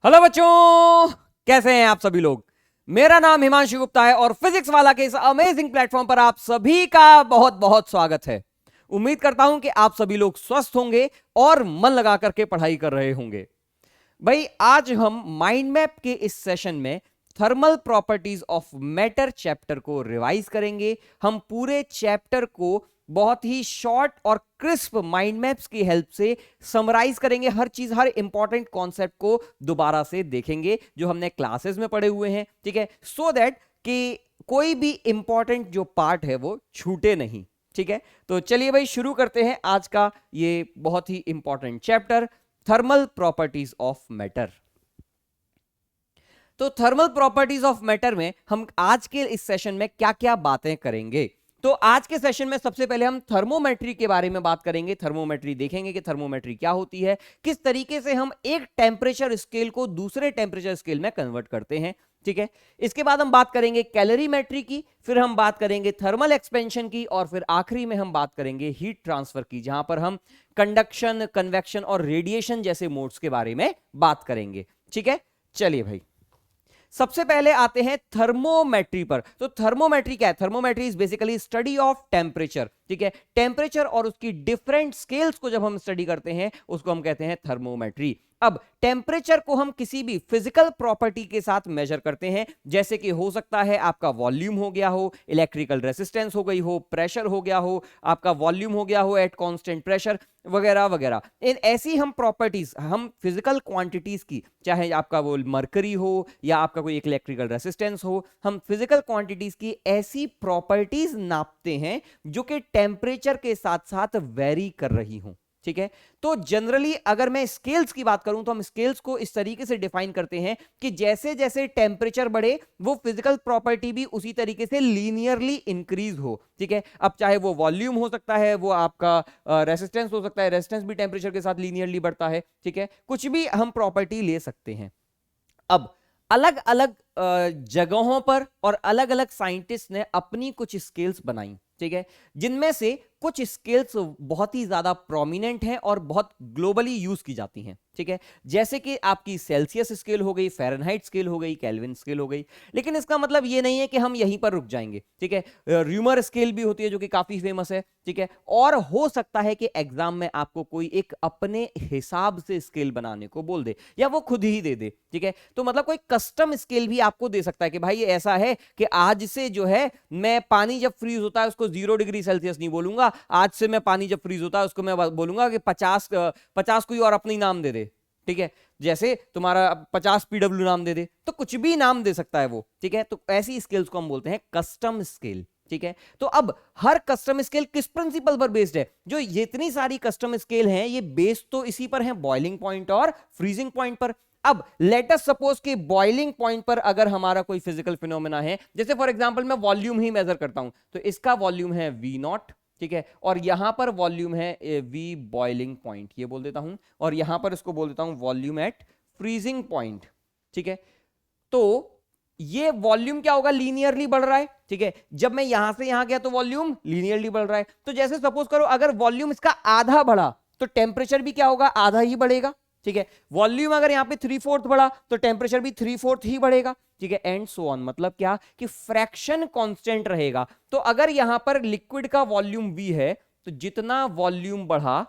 Hello बच्चों, कैसे हैं आप सभी लोग। मेरा नाम हिमांशु गुप्ता है और फिजिक्स वाला के इस अमेजिंग प्लेटफॉर्म पर आप सभी का बहुत बहुत स्वागत है। उम्मीद करता हूं कि आप सभी लोग स्वस्थ होंगे और मन लगा करके पढ़ाई कर रहे होंगे। भाई, आज हम माइंड मैप के इस सेशन में thermal properties of matter chapter को रिवाइज करेंगे। हम पूरे चैप्टर को बहुत ही शॉर्ट और क्रिस्प माइंड मैप्स की हेल्प से समराइज करेंगे। हर चीज, हर इंपॉर्टेंट कॉन्सेप्ट को दोबारा से देखेंगे जो हमने क्लासेस में पढ़े हुए हैं, ठीक है, सो दैट कि कोई भी इंपॉर्टेंट जो पार्ट है वो छूटे नहीं। ठीक है, तो चलिए भाई शुरू करते हैं आज का ये बहुत ही important chapter, thermal properties of matter. तो थर्मल प्रॉपर्टीज ऑफ मैटर में हम आज के इस सेशन में क्या क्या बातें करेंगे। तो आज के सेशन में सबसे पहले हम थर्मोमेट्री के बारे में बात करेंगे। थर्मोमेट्री देखेंगे कि थर्मोमेट्री क्या होती है, किस तरीके से हम एक टेम्परेचर स्केल को दूसरे टेम्परेचर स्केल में कन्वर्ट करते हैं। ठीक है, इसके बाद हम बात करेंगे कैलोरीमेट्री की, फिर हम बात करेंगे थर्मल एक्सपेंशन की, और फिर आखिरी में हम बात करेंगे हीट ट्रांसफर की, जहां पर हम कंडक्शन, कन्वेक्शन और रेडिएशन जैसे मोड्स के बारे में बात करेंगे। ठीक है, चलिए भाई सबसे पहले आते हैं थर्मोमेट्री पर। तो थर्मोमेट्री क्या है? Thermometry is basically study of temperature. ठीक है, टेम्परेचर और उसकी डिफरेंट स्केल्स को जब हम स्टडी करते हैं उसको हम कहते हैं थर्मोमेट्री। अब टेम्परेचर को हम किसी भी फिजिकल प्रॉपर्टी के साथ मेजर करते हैं, जैसे कि हो सकता है आपका वॉल्यूम हो गया हो, इलेक्ट्रिकल रेसिस्टेंस हो गई हो, प्रेशर हो गया हो, आपका वॉल्यूम हो गया हो एट कांस्टेंट प्रेशर, वगैरह वगैरह। इन ऐसी हम प्रॉपर्टीज, हम फिजिकल क्वांटिटीज की, चाहे आपका वो मरकरी हो या आपका कोई इलेक्ट्रिकल रेसिस्टेंस हो, हम फिजिकल क्वांटिटीज की ऐसी प्रॉपर्टीज नापते हैं जो कि टेम्परेचर के साथ साथ वेरी कर रही हूं। ठीक है, तो जनरली अगर मैं स्केल्स की बात करूं तो हम स्केल्स को इस तरीके से डिफाइन करते हैं कि जैसे जैसे टेम्परेचर बढ़े वो फिजिकल प्रॉपर्टी भी उसी तरीके से लीनियरली इंक्रीज हो। ठीक है, अब चाहे वो वॉल्यूम हो सकता है, वो आपका रेसिस्टेंस हो सकता है, रेसिस्टेंस भी टेम्परेचर के साथ लीनियरली बढ़ता है। ठीक है, कुछ भी हम प्रॉपर्टी ले सकते हैं। अब अलग अलग जगहों पर और अलग अलग साइंटिस्ट ने अपनी कुछ स्केल्स बनाई। ठीक है, जिनमें से कुछ स्केल्स बहुत ही ज्यादा प्रोमिनेंट हैं और बहुत ग्लोबली यूज की जाती हैं। ठीक है, जैसे कि आपकी सेल्सियस स्केल हो गई, फ़ारेनहाइट स्केल हो गई, केल्विन स्केल हो गई। लेकिन इसका मतलब ये नहीं है कि हम यहीं पर रुक जाएंगे। ठीक है, र्यूमर स्केल भी होती है जो कि काफी फेमस है। ठीक है, और हो सकता है कि एग्जाम में आपको कोई एक अपने हिसाब से स्केल बनाने को बोल दे या वो खुद ही दे दे। ठीक है, तो मतलब कोई कस्टम स्केल भी आपको दे सकता है कि भाई ऐसा है कि आज से जो है मैं पानी जब फ्रीज होता है उसको 0 डिग्री सेल्सियस नहीं बोलूंगा, आज से मैं पानी जब फ्रीज होता है उसको मैं बोलूंगा कि 50 कोई और अपनी नाम दे दे। ठीक है, जैसे तुम्हारा 50 पीडब्ल्यू नाम दे दे, तो कुछ भी नाम दे सकता है वो। ठीक है, तो ऐसी स्केल्स को हम बोलते हैं कस्टम स्केल। ठीक है, तो अब हर कस्टम स्केल किस प्रिंसिपल पर बेस्ड है? जो ये इतनी सारी कस्टम स्केल हैं ये बेस्ड तो इसी पर है, बॉइलिंग पॉइंट और फ्रीजिंग पॉइंट पर। अब लेट अस सपोज कि बॉइलिंग पॉइंट पर अगर हमारा कोई फिजिकल फिनोमेना है, जैसे फॉर एग्जांपल मैं वॉल्यूम ही मेजर करता हूं, तो इसका वॉल्यूम है V नॉट। ठीक है, और यहां पर वॉल्यूम है V बॉइलिंग पॉइंट, ये बोल देता हूं, और यहां पर इसको बोल देता हूं वॉल्यूम एट फ्रीजिंग पॉइंट। ठीक है, तो ये वॉल्यूम क्या होगा? लीनियरली बढ़ रहा है। ठीक है, जब मैं यहां से यहां गया तो वॉल्यूम लीनियरली बढ़ रहा है। तो जैसे सपोज करो अगर वॉल्यूम इसका आधा बढ़ा तो टेम्परेचर भी क्या होगा? आधा ही बढ़ेगा। ठीक है, वॉल्यूम अगर यहां पे 3/4 बढ़ा तो टेम्परेचर भी 3/4 ही बढ़ेगा। ठीक है, एंड सो ऑन। मतलब क्या कि फ्रैक्शन कांस्टेंट रहेगा। तो अगर यहां पर लिक्विड का वॉल्यूम V है तो जितना वॉल्यूम बढ़ा,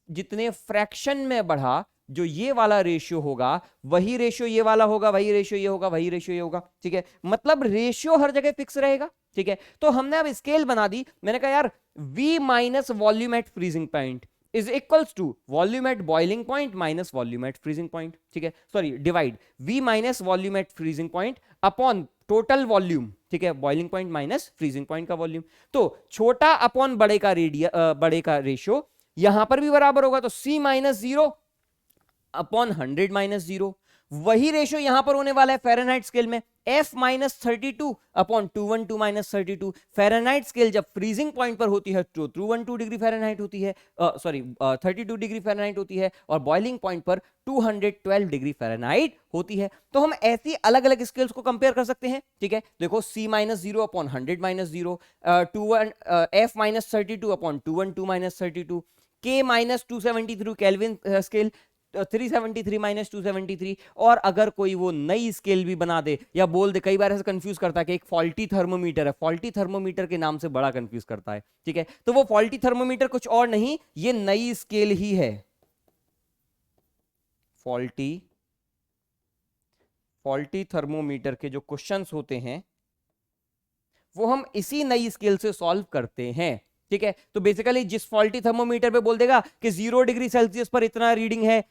जितने फ्रैक्शन में बढ़ा, जो ये वाला रेशियो होगा वही रेशियो ये वाला होगा, वही रेशियो ये होगा, वही रेशियो ये होगा। ठीक है, मतलब रेशियो हर जगह फिक्स रहेगा। ठीक है, तो हमने अब स्केल बना दी। मैंने कहा यार V minus volume at freezing point is equals to volume at boiling point minus volume at freezing point. ठीक है, sorry, divide V minus volume at freezing point upon total volume. ठीक है, boiling point minus freezing point का volume. तो छोटा upon बड़े का बड़े का रेशियो यहां पर भी बराबर होगा, तो C माइनस 0 अपॉन 100 माइनस 0। वही रेशियो यहां पर होने वाला है फ़ारेनहाइट स्केल में, F minus 32 upon 212 minus 32। Fahrenheit scale जब फ्रीजिंग पॉइंट पर होती है तो 212 डिग्री फ़ारेनहाइट होती है, सॉरी 32 डिग्री फ़ारेनहाइट होती है, और बॉइलिंग पॉइंट पर 212 डिग्री फ़ारेनहाइट होती है। तो हम ऐसी अलग अलग स्केल्स को कंपेयर कर सकते हैं। ठीक है, देखो C minus 0 upon 100 minus 0, F minus 32 upon 212 minus 32, K minus 273 kelvin scale, 373 minus 273। और अगर कोई वो नई स्केल भी बना दे या बोल दे, कई बार ऐसे कंफ्यूज करता है कि एक फॉल्टी थर्मोमीटर है, फॉल्टी थर्मोमीटर के नाम से बड़ा कंफ्यूज करता है, ठीक है। तो वो फॉल्टी थर्मोमीटर कुछ और नहीं, ये नई स्केल ही है। फॉल्टी थर्मोमीटर के जो क्वेश्चंस होते हैं वो हम इसी नई स्केल से सॉल्व करते हैं, ठीक है। तो बेसिकली जिस फॉल्टी थर्मोमीटर पे बोल देगा कि 0 डिग्री सेल्सियस पर इतना रीडिंग है,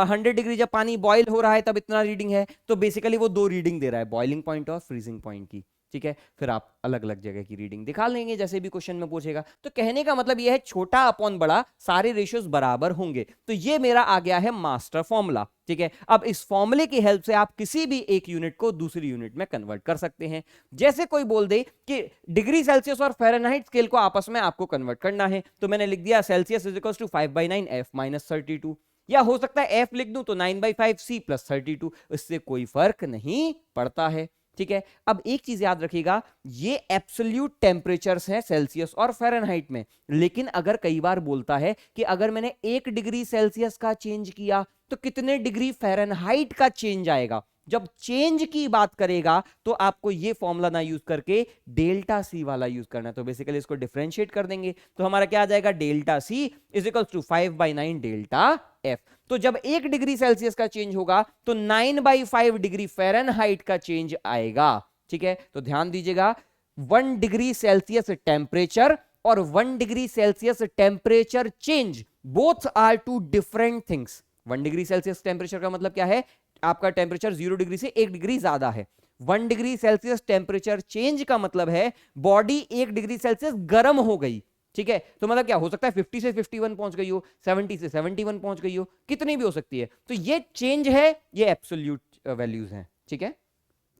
100 डिग्री जब पानी बॉईल हो रहा है तब इतना रीडिंग है, तो बेसिकली वो दो रीडिंग दे रहा है, बॉइलिंग पॉइंट और फ्रीजिंग पॉइंट की, ठीक है। फिर आप अलग अलग जगह की रीडिंग दिखा लेंगे जैसे भी क्वेश्चन में पूछेगा। तो कहने का मतलब यह है छोटा अपॉन बड़ा सारे रेशियोज बराबर होंगे। तो ये मेरा आ गया है मास्टर फॉर्मूला, ठीक है। अब इस फॉर्मूले की हेल्प से आप किसी भी एक यूनिट को दूसरी यूनिट में कन्वर्ट कर सकते हैं। जैसे कोई बोल दे कि डिग्री सेल्सियस और फ़ारेनहाइट स्केल को आपस में आपको कन्वर्ट करना है, तो मैंने लिख दिया Celsius is equals to 5/9 F minus 32, या हो सकता है F लिख दूं तो 9/5 C प्लस 32, इससे कोई फर्क नहीं पड़ता है, ठीक है। अब एक चीज याद रखिएगा, ये एब्सोल्यूट टेम्परेचर्स हैं सेल्सियस और फ़ारेनहाइट में, लेकिन अगर कई बार बोलता है कि अगर मैंने 1 डिग्री सेल्सियस का चेंज किया तो कितने डिग्री फ़ारेनहाइट का चेंज आएगा, जब चेंज की बात करेगा तो आपको ये फॉर्मूला ना यूज करके डेल्टा सी वाला यूज करना है। तो बेसिकली इसको डिफरेंशिएट कर देंगे तो हमारा क्या आ जाएगा, delta C is equal to 5/9 delta F. तो जब 1 डिग्री सेल्सियस का चेंज होगा तो 9/5 डिग्री फ़ारेनहाइट का चेंज आएगा, ठीक है। तो ध्यान दीजिएगा, 1 डिग्री सेल्सियस टेम्परेचर और 1 degree Celsius temperature change both are two different things. 1 degree Celsius temperature का मतलब क्या है, आपका टेम्परेचर 0 डिग्री से 1 डिग्री ज्यादा है। 1 डिग्री सेल्सियस टेम्परेचर चेंज का मतलब है बॉडी 1 डिग्री सेल्सियस गर्म हो गई, ठीक है। तो मतलब क्या हो सकता है 50 से 51 पहुंच गई हो, 70 से 71 पहुंच गई हो, कितनी भी हो सकती है। तो ये चेंज है, ये एब्सोल्यूट वैल्यूज हैं, ठीक है।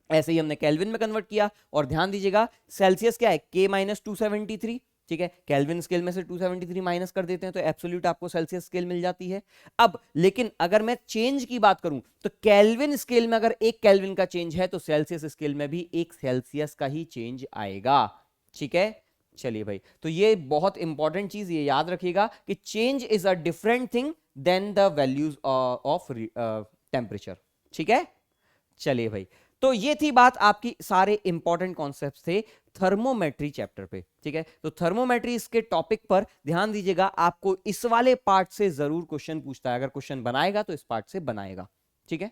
ऐसे ही हमने केल्विन में कन्वर्ट किया। और ध्यान दीजिएगा सेल्सियस क्या है, K माइनस 273, ठीक है। केल्विन स्केल में से 273 माइनस कर देते हैं तो एब्सोल्यूट आपको सेल्सियस स्केल मिल जाती है। अब लेकिन अगर मैं चेंज की बात करूं तो केल्विन स्केल में अगर 1 केल्विन का चेंज है तो सेल्सियस स्केल में भी 1 सेल्सियस का ही चेंज आएगा, ठीक है। चलिए भाई, तो ये बहुत इंपॉर्टेंट चीज ये याद रखिएगा कि change is a different thing then the values of temperature, ठीक है। चलिए भाई, तो ये थी बात, आपकी सारे इंपॉर्टेंट कॉन्सेप्ट्स थे थर्मोमेट्री चैप्टर पे, ठीक है। तो थर्मोमेट्री इसके टॉपिक पर ध्यान दीजिएगा, आपको इस वाले पार्ट से जरूर क्वेश्चन पूछता है, अगर क्वेश्चन बनाएगा तो इस पार्ट से बनाएगा, ठीक है।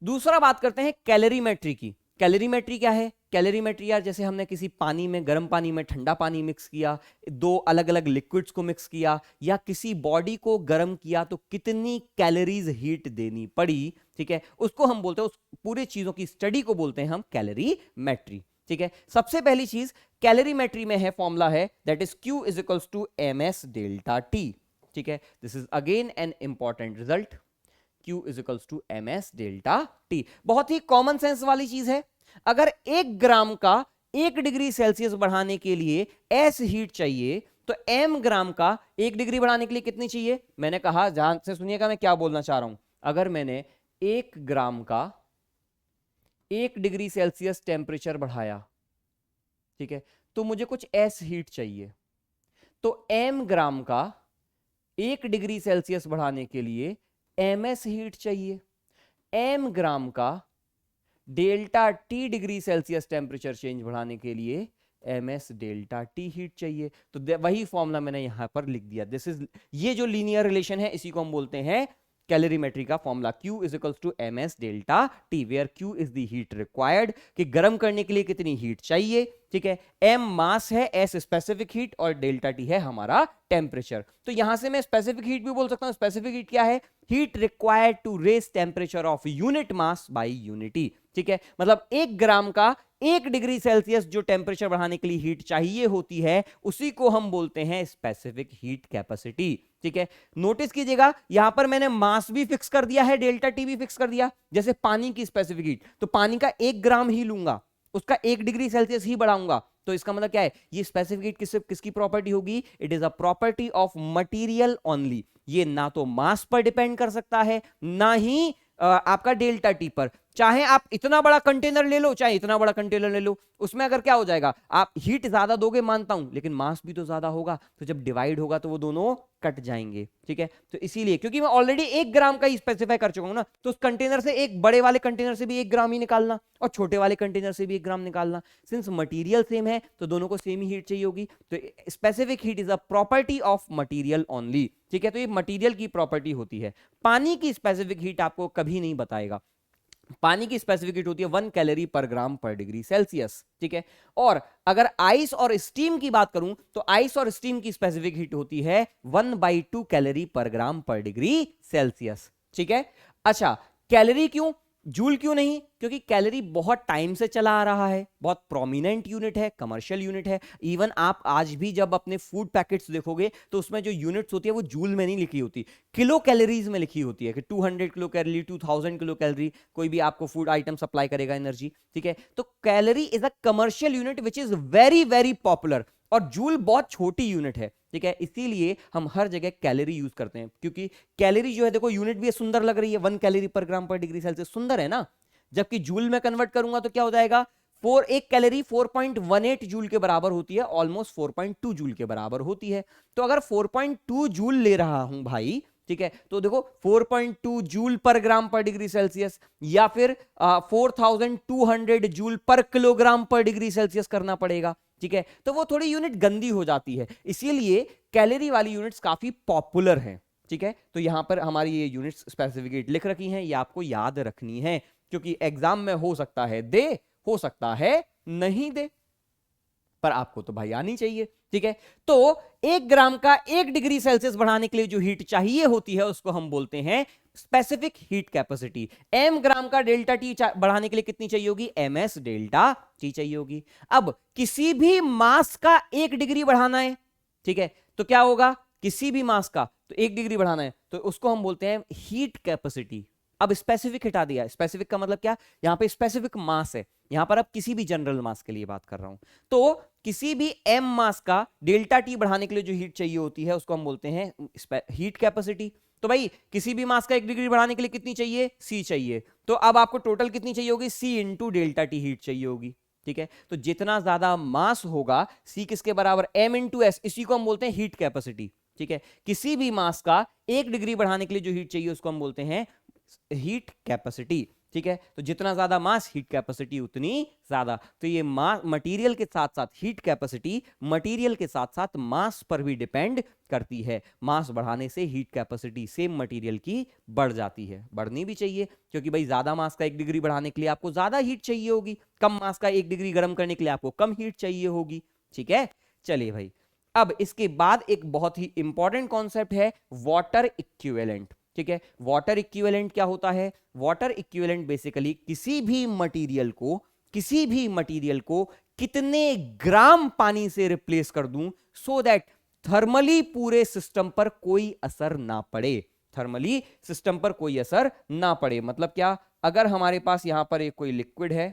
दूसरा बात करते हैं कैलोरीमेट्री की। कैलोरीमेट्री क्या है, कैलोरीमेट्री यार जैसे हमने किसी पानी में, गर्म पानी में ठंडा पानी मिक्स किया, दो अलग अलग लिक्विड्स को मिक्स किया, या किसी बॉडी को गर्म किया तो कितनी कैलोरीज हीट देनी पड़ी, ठीक है, उसको हम बोलते हैं, उस पूरे चीजों की स्टडी को बोलते हैं हम कैलोरीमेट्री, ठीक है। सबसे पहली चीज कैलोरीमेट्री में है, फॉर्मूला है that is Q is equals to MS delta T, ठीक है। This is again an important result, Q is equals to MS delta T। बहुत ही कॉमन सेंस वाली चीज है, अगर 1 ग्राम का 1 डिग्री सेल्सियस बढ़ाने के लिए S हीट चाहिए तो M ग्राम का 1 डिग्री बढ़ाने के लिए कितनी चाहिए। मैंने कहा, ध्यान से सुनिएगा मैं क्या बोलना चाह रहा हूं, अगर मैंने 1 ग्राम का 1 डिग्री सेल्सियस टेम्परेचर बढ़ाया, ठीक है, तो मुझे कुछ S हीट चाहिए, तो M ग्राम का 1 डिग्री सेल्सियस बढ़ाने के लिए MS हीट चाहिए, M ग्राम का delta T degree Celsius temperature change बढ़ाने के लिए MS डेल्टा T हीट चाहिए। तो वही फॉर्मूला मैंने यहां पर लिख दिया, दिस इज, ये जो लीनियर रिलेशन है इसी को हम बोलते हैं कैलोरीमेट्री का formula, Q is equals to MS delta T, where Q is the heat required, कि गर्म करने के लिए कितनी हीट चाहिए, ठीक है। M मास है, S स्पेसिफिक हीट और डेल्टा T है हमारा टेम्परेचर। तो यहां से मैं स्पेसिफिक हीट भी बोल सकता हूं, स्पेसिफिक हीट क्या है, heat required to raise temperature of unit mass by unity, ठीक है। मतलब 1 ग्राम का 1 डिग्री सेल्सियस जो टेम्परेचर बढ़ाने के लिए हीट चाहिए होती है उसी को हम बोलते हैं स्पेसिफिक हीट कैपेसिटी, ठीक है। नोटिस कीजिएगा यहां पर मैंने मास भी फिक्स कर दिया है, डेल्टा T भी फिक्स कर दिया। जैसे पानी की स्पेसिफिक हीट, तो पानी का 1 ग्राम ही लूंगा, उसका 1 डिग्री सेल्सियस ही बढ़ाऊंगा, तो इसका मतलब क्या है, ये स्पेसिफिक हीट किसकी प्रॉपर्टी होगी, it is a property of material only. ये ना तो मास पर डिपेंड कर सकता है ना ही आपका डेल्टा T पर, चाहे आप इतना बड़ा कंटेनर ले लो चाहे इतना बड़ा कंटेनर ले लो, उसमें अगर क्या हो जाएगा, आप हीट ज्यादा दोगे मानता हूं, लेकिन मास भी तो ज्यादा होगा, तो जब डिवाइड होगा तो वो दोनों कट जाएंगे। ठीक है, तो इसीलिए क्योंकि मैं ऑलरेडी 1 ग्राम का ही स्पेसिफाई कर चुका हूं ना, तो उस कंटेनर से, एक बड़े वाले कंटेनर से भी 1 ग्राम ही निकालना और छोटे वाले कंटेनर से भी 1 ग्राम निकालना। सिंस मटीरियल सेम है तो दोनों को सेम ही हीट चाहिए होगी, तो specific heat is a property of material only. ठीक है, तो ये मटीरियल की प्रॉपर्टी होती है। पानी की स्पेसिफिक हीट आपको कभी नहीं बताएगा। पानी की स्पेसिफिक हीट होती है 1 कैलोरी पर ग्राम पर डिग्री सेल्सियस। ठीक है, और अगर आइस और स्टीम की बात करूं तो आइस और स्टीम की स्पेसिफिक हीट होती है 1/2 कैलोरी पर ग्राम पर डिग्री सेल्सियस। ठीक है, अच्छा कैलोरी क्यों, जूल क्यों नहीं? क्योंकि कैलोरी बहुत टाइम से चला आ रहा है, बहुत प्रोमिनेंट यूनिट है, कमर्शियल यूनिट है। इवन आप आज भी जब अपने फूड पैकेट्स देखोगे तो उसमें जो यूनिट्स होती है वो जूल में नहीं लिखी होती, किलो कैलोरीज में लिखी होती है कि 200 किलो कैलोरी, 2000 किलो कैलोरी, कोई भी आपको फूड आइटम सप्लाई करेगा एनर्जी। ठीक है, तो calorie is a commercial unit which is very very popular, और जूल बहुत छोटी यूनिट है। ठीक है, इसीलिए हम हर जगह कैलोरी यूज करते हैं, क्योंकि कैलोरी जो है देखो यूनिट भी सुंदर लग रही है, 1 कैलोरी पर ग्राम पर डिग्री सेल्सियस, सुंदर है ना। जबकि जूल में कन्वर्ट करूंगा तो क्या हो जाएगा, 1 कैलोरी 4.18 जूल के बराबर होती है, ऑलमोस्ट 4.2 जूल के बराबर होती है। तो अगर 4.2 जूल ले रहा हूं भाई, ठीक है, तो देखो 4.2 जूल पर ग्राम पर डिग्री सेल्सियस या फिर 4200 जूल पर किलोग्राम पर डिग्री सेल्सियस करना पड़ेगा। ठीक है, तो वो थोड़ी यूनिट गंदी हो जाती है, इसीलिए कैलोरी वाली यूनिट्स काफी पॉपुलर हैं। ठीक है, तो यहां पर हमारी ये यूनिट्स स्पेसिफिकेट लिख रखी हैं, ये आपको याद रखनी है, क्योंकि एग्जाम में हो सकता है दे, हो सकता है नहीं दे, पर आपको तो भाई आनी चाहिए। ठीक है, तो 1 ग्राम का 1 डिग्री सेल्सियस बढ़ाने के लिए जो हीट चाहिए होती है उसको हम बोलते हैं स्पेसिफिक हीट कैपेसिटी। m ग्राम का डेल्टा टी बढ़ाने के लिए कितनी चाहिए होगी, ms डेल्टा टी चाहिए होगी। अब किसी भी मास का 1 डिग्री बढ़ाना है, ठीक है, तो क्या होगा, किसी भी मास का तो 1 डिग्री बढ़ाना है तो उसको हम बोलते हैं हीट कैपेसिटी। अब स्पेसिफिक हटा दिया, स्पेसिफिक का मतलब क्या, यहां पे स्पेसिफिक मास है, यहां पर अब किसी भी जनरल मास के लिए बात कर रहा हूं, तो किसी भी m मास का डेल्टा टी बढ़ाने के लिए जो हीट चाहिए होती है उसको हम बोलते हैं हीट कैपेसिटी। तो भाई किसी भी मास का 1 डिग्री बढ़ाने के लिए कितनी चाहिए, c चाहिए, तो अब आपको टोटल कितनी चाहिए होगी, c into delta T heat चाहिए होगी। ठीक है, तो जितना ज्यादा मास होगा c किसके बराबर, m इंटू एस, इसी को हम बोलते हैं हीट कैपेसिटी। ठीक है, किसी भी मास का 1 डिग्री बढ़ाने के लिए जो हीट चाहिए उसको हम बोलते हैं हीट कैपेसिटी। ठीक है, तो जितना ज्यादा मास हीट कैपेसिटी उतनी ज्यादा, तो ये मास मटेरियल के साथ साथ हीट कैपेसिटी मटेरियल के साथ साथ मास पर भी डिपेंड करती है। मास बढ़ाने से हीट कैपेसिटी सेम मटेरियल की बढ़ जाती है, बढ़नी भी चाहिए, क्योंकि भाई ज्यादा मास का 1 डिग्री बढ़ाने के लिए आपको ज्यादा हीट चाहिए होगी, कम मास का 1 डिग्री गर्म करने के लिए आपको कम हीट चाहिए होगी। ठीक है, चलिए भाई, अब इसके बाद एक बहुत ही इंपॉर्टेंट कॉन्सेप्ट है वाटर इक्विवेलेंट। ठीक है, वाटर इक्विवेलेंट क्या होता है, वाटर इक्विवेलेंट बेसिकली किसी भी मटेरियल को कितने ग्राम पानी से रिप्लेस कर दूं सो दैट थर्मली पूरे सिस्टम पर कोई असर ना पड़े, थर्मली सिस्टम पर कोई असर ना पड़े। मतलब क्या, अगर हमारे पास यहां पर एक कोई लिक्विड है,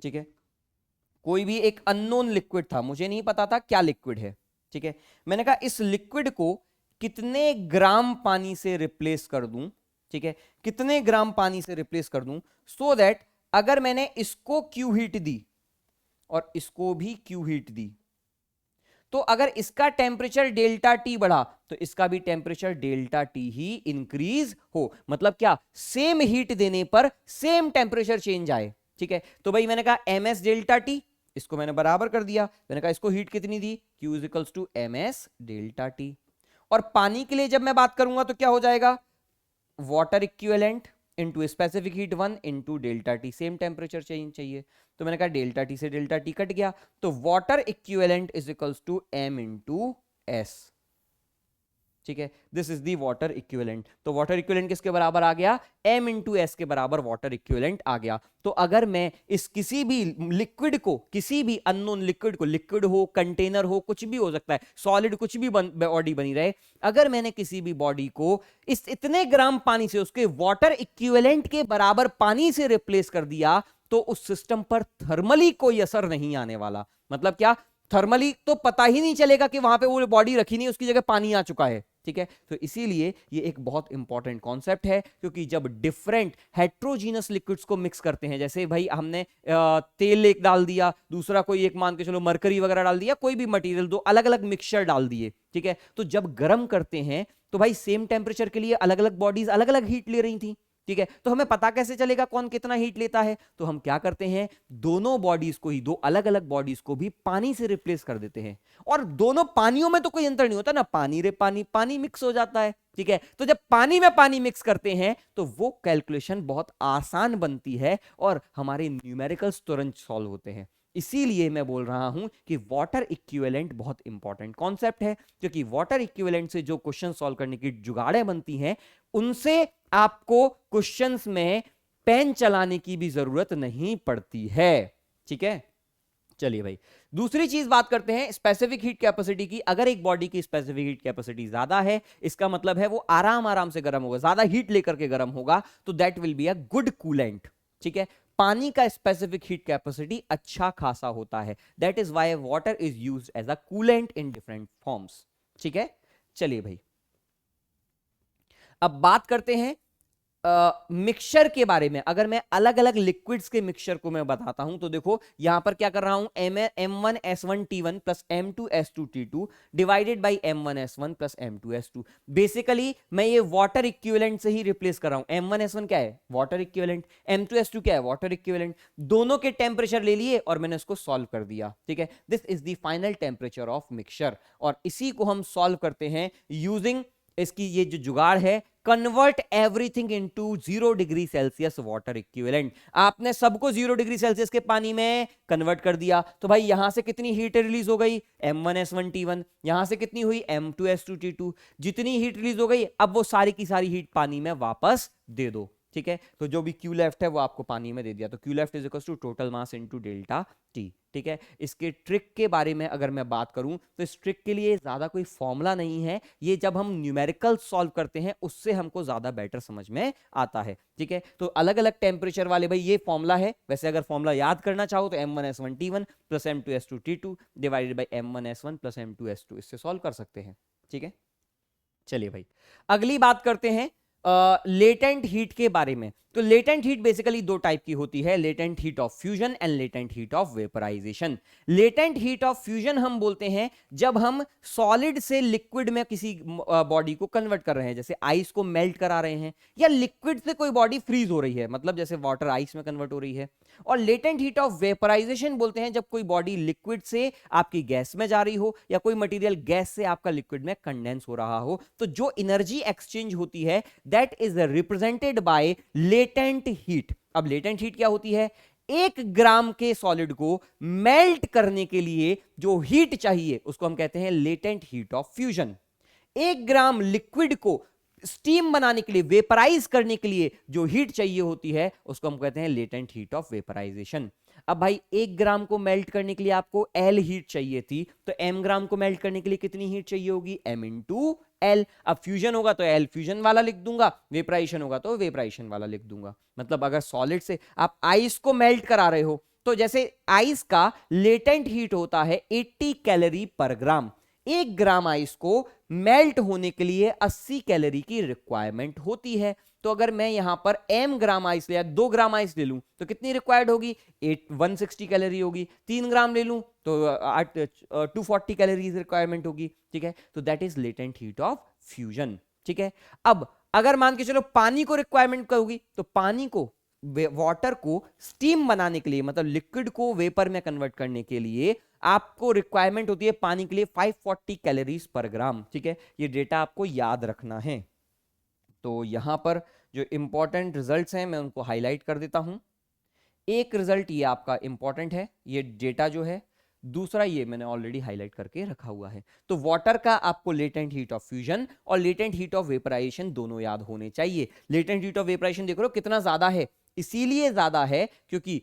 ठीक है, कोई भी एक अननोन लिक्विड था, मुझे नहीं पता था क्या लिक्विड है। ठीक है, मैंने कहा इस लिक्विड को कितने ग्राम पानी से रिप्लेस कर दूं, ठीक है, कितने ग्राम पानी से रिप्लेस कर दूं सो दैट अगर मैंने इसको क्यू हीट दी और इसको भी क्यू हीट दी, तो अगर इसका टेम्परेचर डेल्टा टी बढ़ा तो इसका भी टेम्परेचर डेल्टा टी ही इंक्रीज हो। मतलब क्या, सेम हीट देने पर सेम टेम्परेचर चेंज आए। ठीक है, तो भाई मैंने कहा ms डेल्टा टी, इसको मैंने बराबर कर दिया, मैंने कहा इसको हीट कितनी दी, Q is equals to ms delta T. और पानी के लिए जब मैं बात करूंगा तो क्या हो जाएगा, water equivalent into specific heat 1 into delta T, same temperature change चाहिए, तो मैंने कहा डेल्टा टी से डेल्टा टी कट गया, तो water equivalent is equals to m into S. ठीक है, this is the water equivalent. तो वाटर इक्विवेलेंट किसके बराबर आ गया, m इंटू एस के बराबर वाटर इक्विवेलेंट आ गया। तो अगर मैं इस किसी भी लिक्विड को, किसी भी अननोन लिक्विड को, लिक्विड हो, कंटेनर हो, कुछ भी हो सकता है, सॉलिड, कुछ भी बॉडी बनी रहे, अगर मैंने किसी भी बॉडी को इस इतने ग्राम पानी से उसके वाटर इक्विवेलेंट के बराबर पानी से रिप्लेस कर दिया तो उस सिस्टम पर थर्मली कोई असर नहीं आने वाला। मतलब क्या, थर्मली तो पता ही नहीं चलेगा कि वहां पे वो बॉडी रखी नहीं, उसकी जगह पानी आ चुका है। ठीक ठीक है। तो इसीलिए ये एक बहुत इंपॉर्टेंट कॉन्सेप्ट है, क्योंकि जब डिफरेंट हेट्रोजीनस लिक्विड्स को मिक्स करते हैं, जैसे भाई हमने तेल एक डाल दिया, दूसरा कोई एक मान के चलो मरकरी वगैरह डाल दिया, कोई भी मटेरियल, दो अलग अलग मिक्सचर डाल दिए, ठीक है। तो जब गर्म करते हैं तो भाई सेम टेम्परेचर के लिए अलग अलग बॉडीज अलग अलग हीट ले रही थी, ठीक है। तो हमें पता कैसे चलेगा कौन कितना हीट लेता है? तो हम क्या करते हैं, दोनों बॉडीज को ही, दो अलग अलग बॉडीज को भी पानी से रिप्लेस कर देते हैं, और दोनों पानियों में तो कोई अंतर नहीं होता ना, पानी रे पानी, पानी मिक्स हो जाता है, ठीक है। तो जब पानी में पानी मिक्स करते हैं तो वो कैलकुलेशन बहुत आसान बनती है और हमारे न्यूमेरिकल्स तुरंत सॉल्व होते हैं। इसीलिए मैं बोल रहा हूं कि वाटर इक्विवेलेंट बहुत इंपॉर्टेंट कॉन्सेप्ट है, क्योंकि वाटर इक्विवेलेंट से जो क्वेश्चन सॉल्व करने की जुगाड़ें बनती हैं, उनसे आपको क्वेश्चंस में पेन चलाने की भी जरूरत नहीं पड़ती है, ठीक है। चलिए भाई, दूसरी चीज बात करते हैं स्पेसिफिक हीट कैपेसिटी की। अगर एक बॉडी की स्पेसिफिक हीट कैपेसिटी ज्यादा है, इसका मतलब है वो आराम आराम से गर्म होगा, ज्यादा हीट लेकर के गर्म होगा, तो that will be a good coolant, ठीक है। पानी का स्पेसिफिक हीट कैपेसिटी अच्छा खासा होता है, that is why water is used as a coolant in different forms, ठीक है। चलिए भाई, अब बात करते हैं मिक्सचर के बारे में। अगर मैं अलग अलग लिक्विड्स के मिक्सचर को मैं बताता हूं, तो देखो यहां पर क्या कर रहा हूं, M1S1T1 plus M2S2T2 divided by M1S1 plus M2S2। Basically मैं ये वाटर इक्विवेलेंट से ही रिप्लेस कर रहा हूं। M1S1 क्या है, वाटर इक्विवेलेंट, M2S2 क्या है, वाटर इक्विवेलेंट। दोनों के टेम्परेचर ले लिए और मैंने इसको सॉल्व कर दिया, ठीक है। This is the final temperature of mixture, और इसी को हम सॉल्व करते हैं यूजिंग इसकी ये जो जुगाड़ है, convert everything into 0 degree Celsius water equivalent. आपने सबको 0 डिग्री सेल्सियस के पानी में कन्वर्ट कर दिया, तो भाई यहां से कितनी हीट रिलीज हो गई, M1S1T1, यहां से कितनी हुई, M2S2T2। जितनी हीट रिलीज हो गई, अब वो सारी की सारी हीट पानी में वापस दे दो, ठीक है। तो जो भी Q लेफ्ट है वो आपको पानी में दे दिया, तो Q left is equal to total mass into delta T, ठीक है। इसके ट्रिक के बारे में अगर मैं बात करूं, तो इस ट्रिक के लिए ज्यादा कोई फॉर्मूला नहीं है, ये जब हम न्यूमेरिकल सॉल्व करते हैं उससे हमको ज्यादा बेटर समझ में आता है, ठीक है। तो अलग अलग टेम्परेचर वाले भाई ये फॉर्मूला है। वैसे अगर फॉर्मूला याद करना चाहो तो M1S1T1 plus M2S2T2 divided by M1S1 plus M2S2, इससे सॉल्व कर सकते हैं, ठीक है। चलिए भाई, अगली बात करते हैं लेटेंट हीट के बारे में। तो लेटेंट हीट बेसिकली दो टाइप की होती है, latent heat of fusion and latent heat of vaporisation. Latent heat of fusion हम बोलते हैं जब हम सॉलिड से लिक्विड में किसी बॉडी को कन्वर्ट कर रहे हैं, जैसे आइस को मेल्ट करा रहे हैं, या लिक्विड से कोई बॉडी फ्रीज हो रही है, मतलब जैसे वाटर आइस में कन्वर्ट हो रही है। और लेटेंट हीट ऑफ वेपराइजेशन बोलते हैं जब कोई बॉडी लिक्विड से आपकी गैस में जा रही हो, या कोई मटेरियल गैस से आपका लिक्विड में कंडेंस हो रहा हो, तो जो एनर्जी एक्सचेंज होती है that is represented by latent heat. अब लेटेंट हीट क्या होती है, 1 ग्राम के सॉलिड को मेल्ट करने के लिए जो हीट चाहिए उसको हम कहते हैं latent heat of fusion. 1 gram liquid को स्टीम बनाने के लिए, वेपराइज करने के लिए जो हीट चाहिए होती है उसको हम कहते हैं लेटेंट हीट ऑफ वेपराइजेशन। अब भाई 1 ग्राम को मेल्ट करने के लिए आपको L हीट चाहिए थी, तो M ग्राम को मेल्ट करने के लिए कितनी हीट चाहिए होगी, M इंटू L। अब फ्यूजन होगा तो L फ्यूजन वाला लिख दूंगा, वेपराइजेशन होगा तो वेपराइजेशन वाला लिख दूंगा। मतलब अगर सॉलिड से आप आइस को मेल्ट करा रहे हो, तो जैसे आइस का लेटेंट हीट होता है 80 कैलोरी पर ग्राम, 1 ग्राम आइस को मेल्ट होने के लिए 80 कैलोरी की रिक्वायरमेंट होती है। तो अगर मैं यहां पर M ग्राम आइस ले या 2 ग्राम आइस ले लूं तो कितनी रिक्वायर्ड होगी, 160 कैलोरी होगी। 3 ग्राम ले लूं तो 240 कैलोरीज रिक्वायरमेंट होगी, ठीक है। तो that is latent heat of fusion, ठीक है। अब अगर मान के चलो पानी को रिक्वायरमेंट कहोगी, तो पानी को, वाटर को स्टीम बनाने के लिए, मतलब लिक्विड को वेपर में कन्वर्ट करने के लिए आपको रिक्वायरमेंट होती है पानी के लिए 540 कैलोरीज पर ग्राम, ठीक है। ये डेटा आपको याद रखना है। तो यहां पर जो इंपॉर्टेंट रिजल्ट्स हैं मैं उनको हाईलाइट कर देता हूं। एक रिजल्ट ये आपका इंपॉर्टेंट है, ये डेटा जो है। दूसरा ये मैंने ऑलरेडी हाईलाइट करके रखा हुआ है। तो वाटर का आपको लेटेंट हीट ऑफ फ्यूजन और लेटेंट हीट ऑफ वेपराइजेशन दोनों याद होने चाहिए। लेटेंट हीट ऑफ वेपराइजेशन देख रहे हो कितना ज्यादा है, इसीलिए ज्यादा है क्योंकि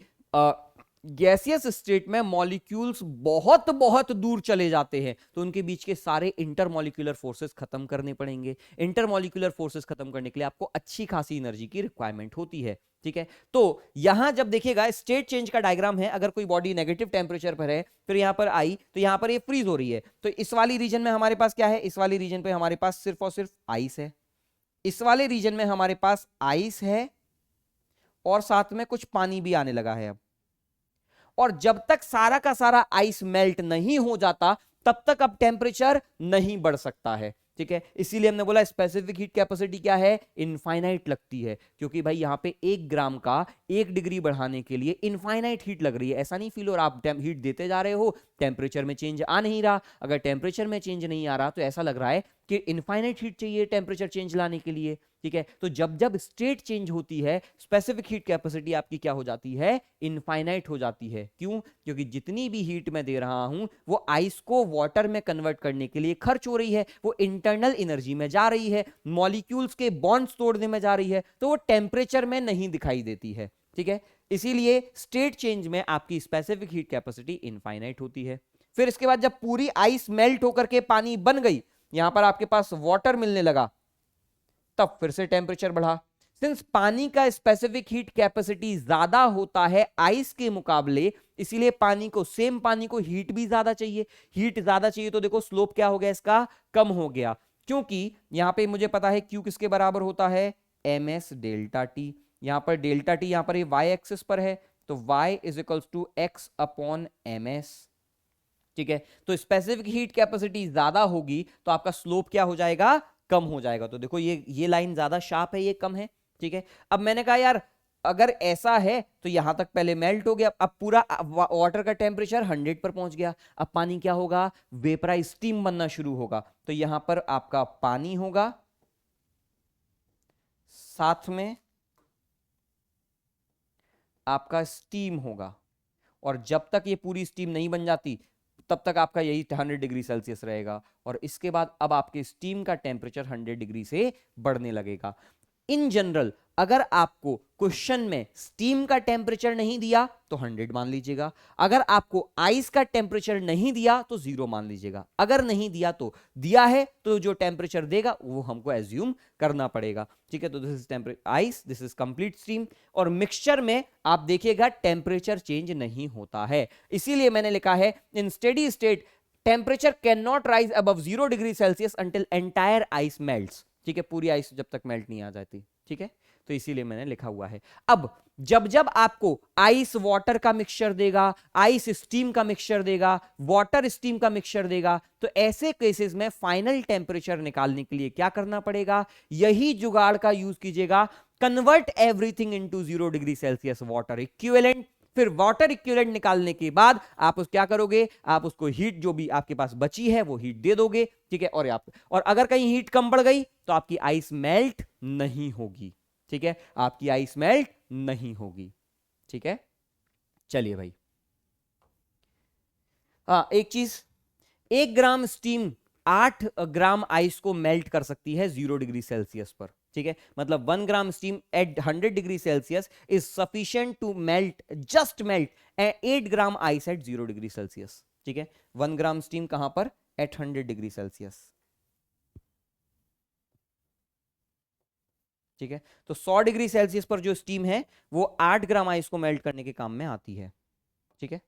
गैसियस स्टेट में मॉलिक्यूल्स बहुत बहुत दूर चले जाते हैं, तो उनके बीच के सारे इंटरमॉलिक्यूलर फोर्सेस खत्म करने पड़ेंगे। इंटरमॉलिक्यूलर फोर्सेस खत्म करने के लिए आपको अच्छी खासी एनर्जी की रिक्वायरमेंट होती है, ठीक है। तो यहां जब देखिएगा स्टेट चेंज का डायग्राम है, अगर कोई बॉडी नेगेटिव टेंपरेचर पर है, फिर यहां पर आई तो यहां पर ये फ्रीज हो रही है, तो इस वाली रीजन में हमारे पास क्या है, इस वाली रीजन पे हमारे पास सिर्फ और सिर्फ आइस है, इस वाले रीजन में हमारे पास आइस है और साथ में कुछ पानी भी आने लगा है अब। और जब तक सारा का सारा आइस मेल्ट नहीं हो जाता तब तक अब टेम्परेचर नहीं बढ़ सकता है, ठीक है। इसीलिए हमने बोला स्पेसिफिक हीट कैपेसिटी क्या है, इनफाइनाइट लगती है, क्योंकि भाई यहां पे 1 ग्राम का 1 डिग्री बढ़ाने के लिए इनफाइनाइट हीट लग रही है। ऐसा नहीं फील हो रहा आप हीट देते जा रहे हो, टेम्परेचर में चेंज आ नहीं रहा। अगर टेम्परेचर में चेंज नहीं आ रहा तो ऐसा लग रहा है कि इनफाइनाइट हीट चाहिए टेम्परेचर चेंज लाने के लिए, ठीक है। तो जब जब स्टेट चेंज होती है स्पेसिफिक हीट कैपेसिटी आपकी क्या हो जाती है, इनफाइनाइट हो जाती है। क्यों? क्योंकि जितनी भी हीट मैं दे रहा हूं वो आइस को वाटर में कन्वर्ट करने के लिए खर्च हो रही है, वो इंटरनल एनर्जी में जा रही है, मॉलिक्यूल्स के बॉन्ड्स तोड़ने में जा रही है, तो वो टेम्परेचर में नहीं दिखाई देती है, ठीक है। इसीलिए स्टेट चेंज में आपकी स्पेसिफिक हीट कैपेसिटी इनफाइनाइट होती है। फिर इसके बाद जब पूरी आइस मेल्ट होकर के पानी बन गई, यहां पर आपके पास वाटर मिलने लगा, तब फिर से टेम्परेचर बढ़ा। सिंस पानी का स्पेसिफिक हीट कैपेसिटी ज्यादा होता है आइस के मुकाबले, इसीलिए सेम पानी को हीट भी ज्यादा चाहिए। हीट ज्यादा चाहिए तो देखो स्लोप क्या हो गया इसका, कम हो गया, क्योंकि यहां पे मुझे पता है क्यू किसके बराबर होता है, एम एस डेल्टा टी। यहां पर डेल्टा टी यहां पर ये वाई एक्सिस पर है, तो Y is equals to X upon M S, ठीक है। तो स्पेसिफिक हीट कैपेसिटी ज्यादा होगी तो आपका स्लोप क्या हो जाएगा, कम हो जाएगा। तो देखो ये लाइन ज्यादा शार्प है, ये कम है, ठीक है। अब मैंने कहा यार अगर ऐसा है तो यहां तक पहले मेल्ट हो गया, अब पूरा वाटर का टेम्परेचर 100 पर पहुंच गया, अब पानी क्या होगा, वेपराइज स्टीम बनना शुरू होगा। तो यहां पर आपका पानी होगा, साथ में आपका स्टीम होगा, और जब तक ये पूरी स्टीम नहीं बन जाती तब तक आपका यही 100 डिग्री सेल्सियस रहेगा, और इसके बाद अब आपके स्टीम का टेम्परेचर 100 डिग्री से बढ़ने लगेगा। इन जनरल अगर आपको क्वेश्चन में स्टीम का टेम्परेचर नहीं दिया तो 100 मान लीजिएगा, अगर आपको आइस का टेम्परेचर नहीं दिया तो 0 मान लीजिएगा, अगर नहीं दिया तो दिया है तो जो टेम्परेचर देगा वो हमको एज्यूम करना पड़ेगा, ठीक है। तो this is temperature ice, this is complete steam. और मिक्सचर में आप देखिएगा टेम्परेचर चेंज नहीं होता है, इसीलिए मैंने लिखा है in steady state temperature can not rise above 0 degree Celsius until entire ice melts, ठीक है। पूरी आइस जब तक मेल्ट नहीं आ जाती, ठीक है, तो इसीलिए मैंने लिखा हुआ है। अब जब जब आपको आइस वाटर का मिक्सचर देगा, आइस स्टीम का मिक्सचर देगा, वाटर स्टीम का मिक्सचर देगा, तो ऐसे केसेस में फाइनल टेम्परेचर निकालने के लिए क्या करना पड़ेगा, यही जुगाड़ का यूज कीजिएगा, convert everything into 0 degree Celsius water equivalent. फिर वाटर इक्विवेलेंट निकालने के बाद आप उस क्या करोगे, आप उसको हीट जो भी आपके पास बची है वो हीट दे दोगे, ठीक है। और अगर कहीं हीट कम बढ़ गई तो आपकी आइस मेल्ट नहीं होगी, ठीक है, आपकी आइस मेल्ट नहीं होगी, ठीक है। चलिए भाई, हाँ एक चीज, 1 ग्राम स्टीम 8 ग्राम आइस को मेल्ट कर सकती है 0 डिग्री सेल्सियस पर, ठीक है। मतलब 1 gram steam at 100 degree Celsius is sufficient to melt, just melt 8 gram ice at 0 degree Celsius, ठीक है। 1 ग्राम स्टीम कहां पर, एट 100 डिग्री सेल्सियस, ठीक है। तो 100 डिग्री सेल्सियस पर जो स्टीम है वो 8 ग्राम आइस को मेल्ट करने के काम में आती है, ठीक है।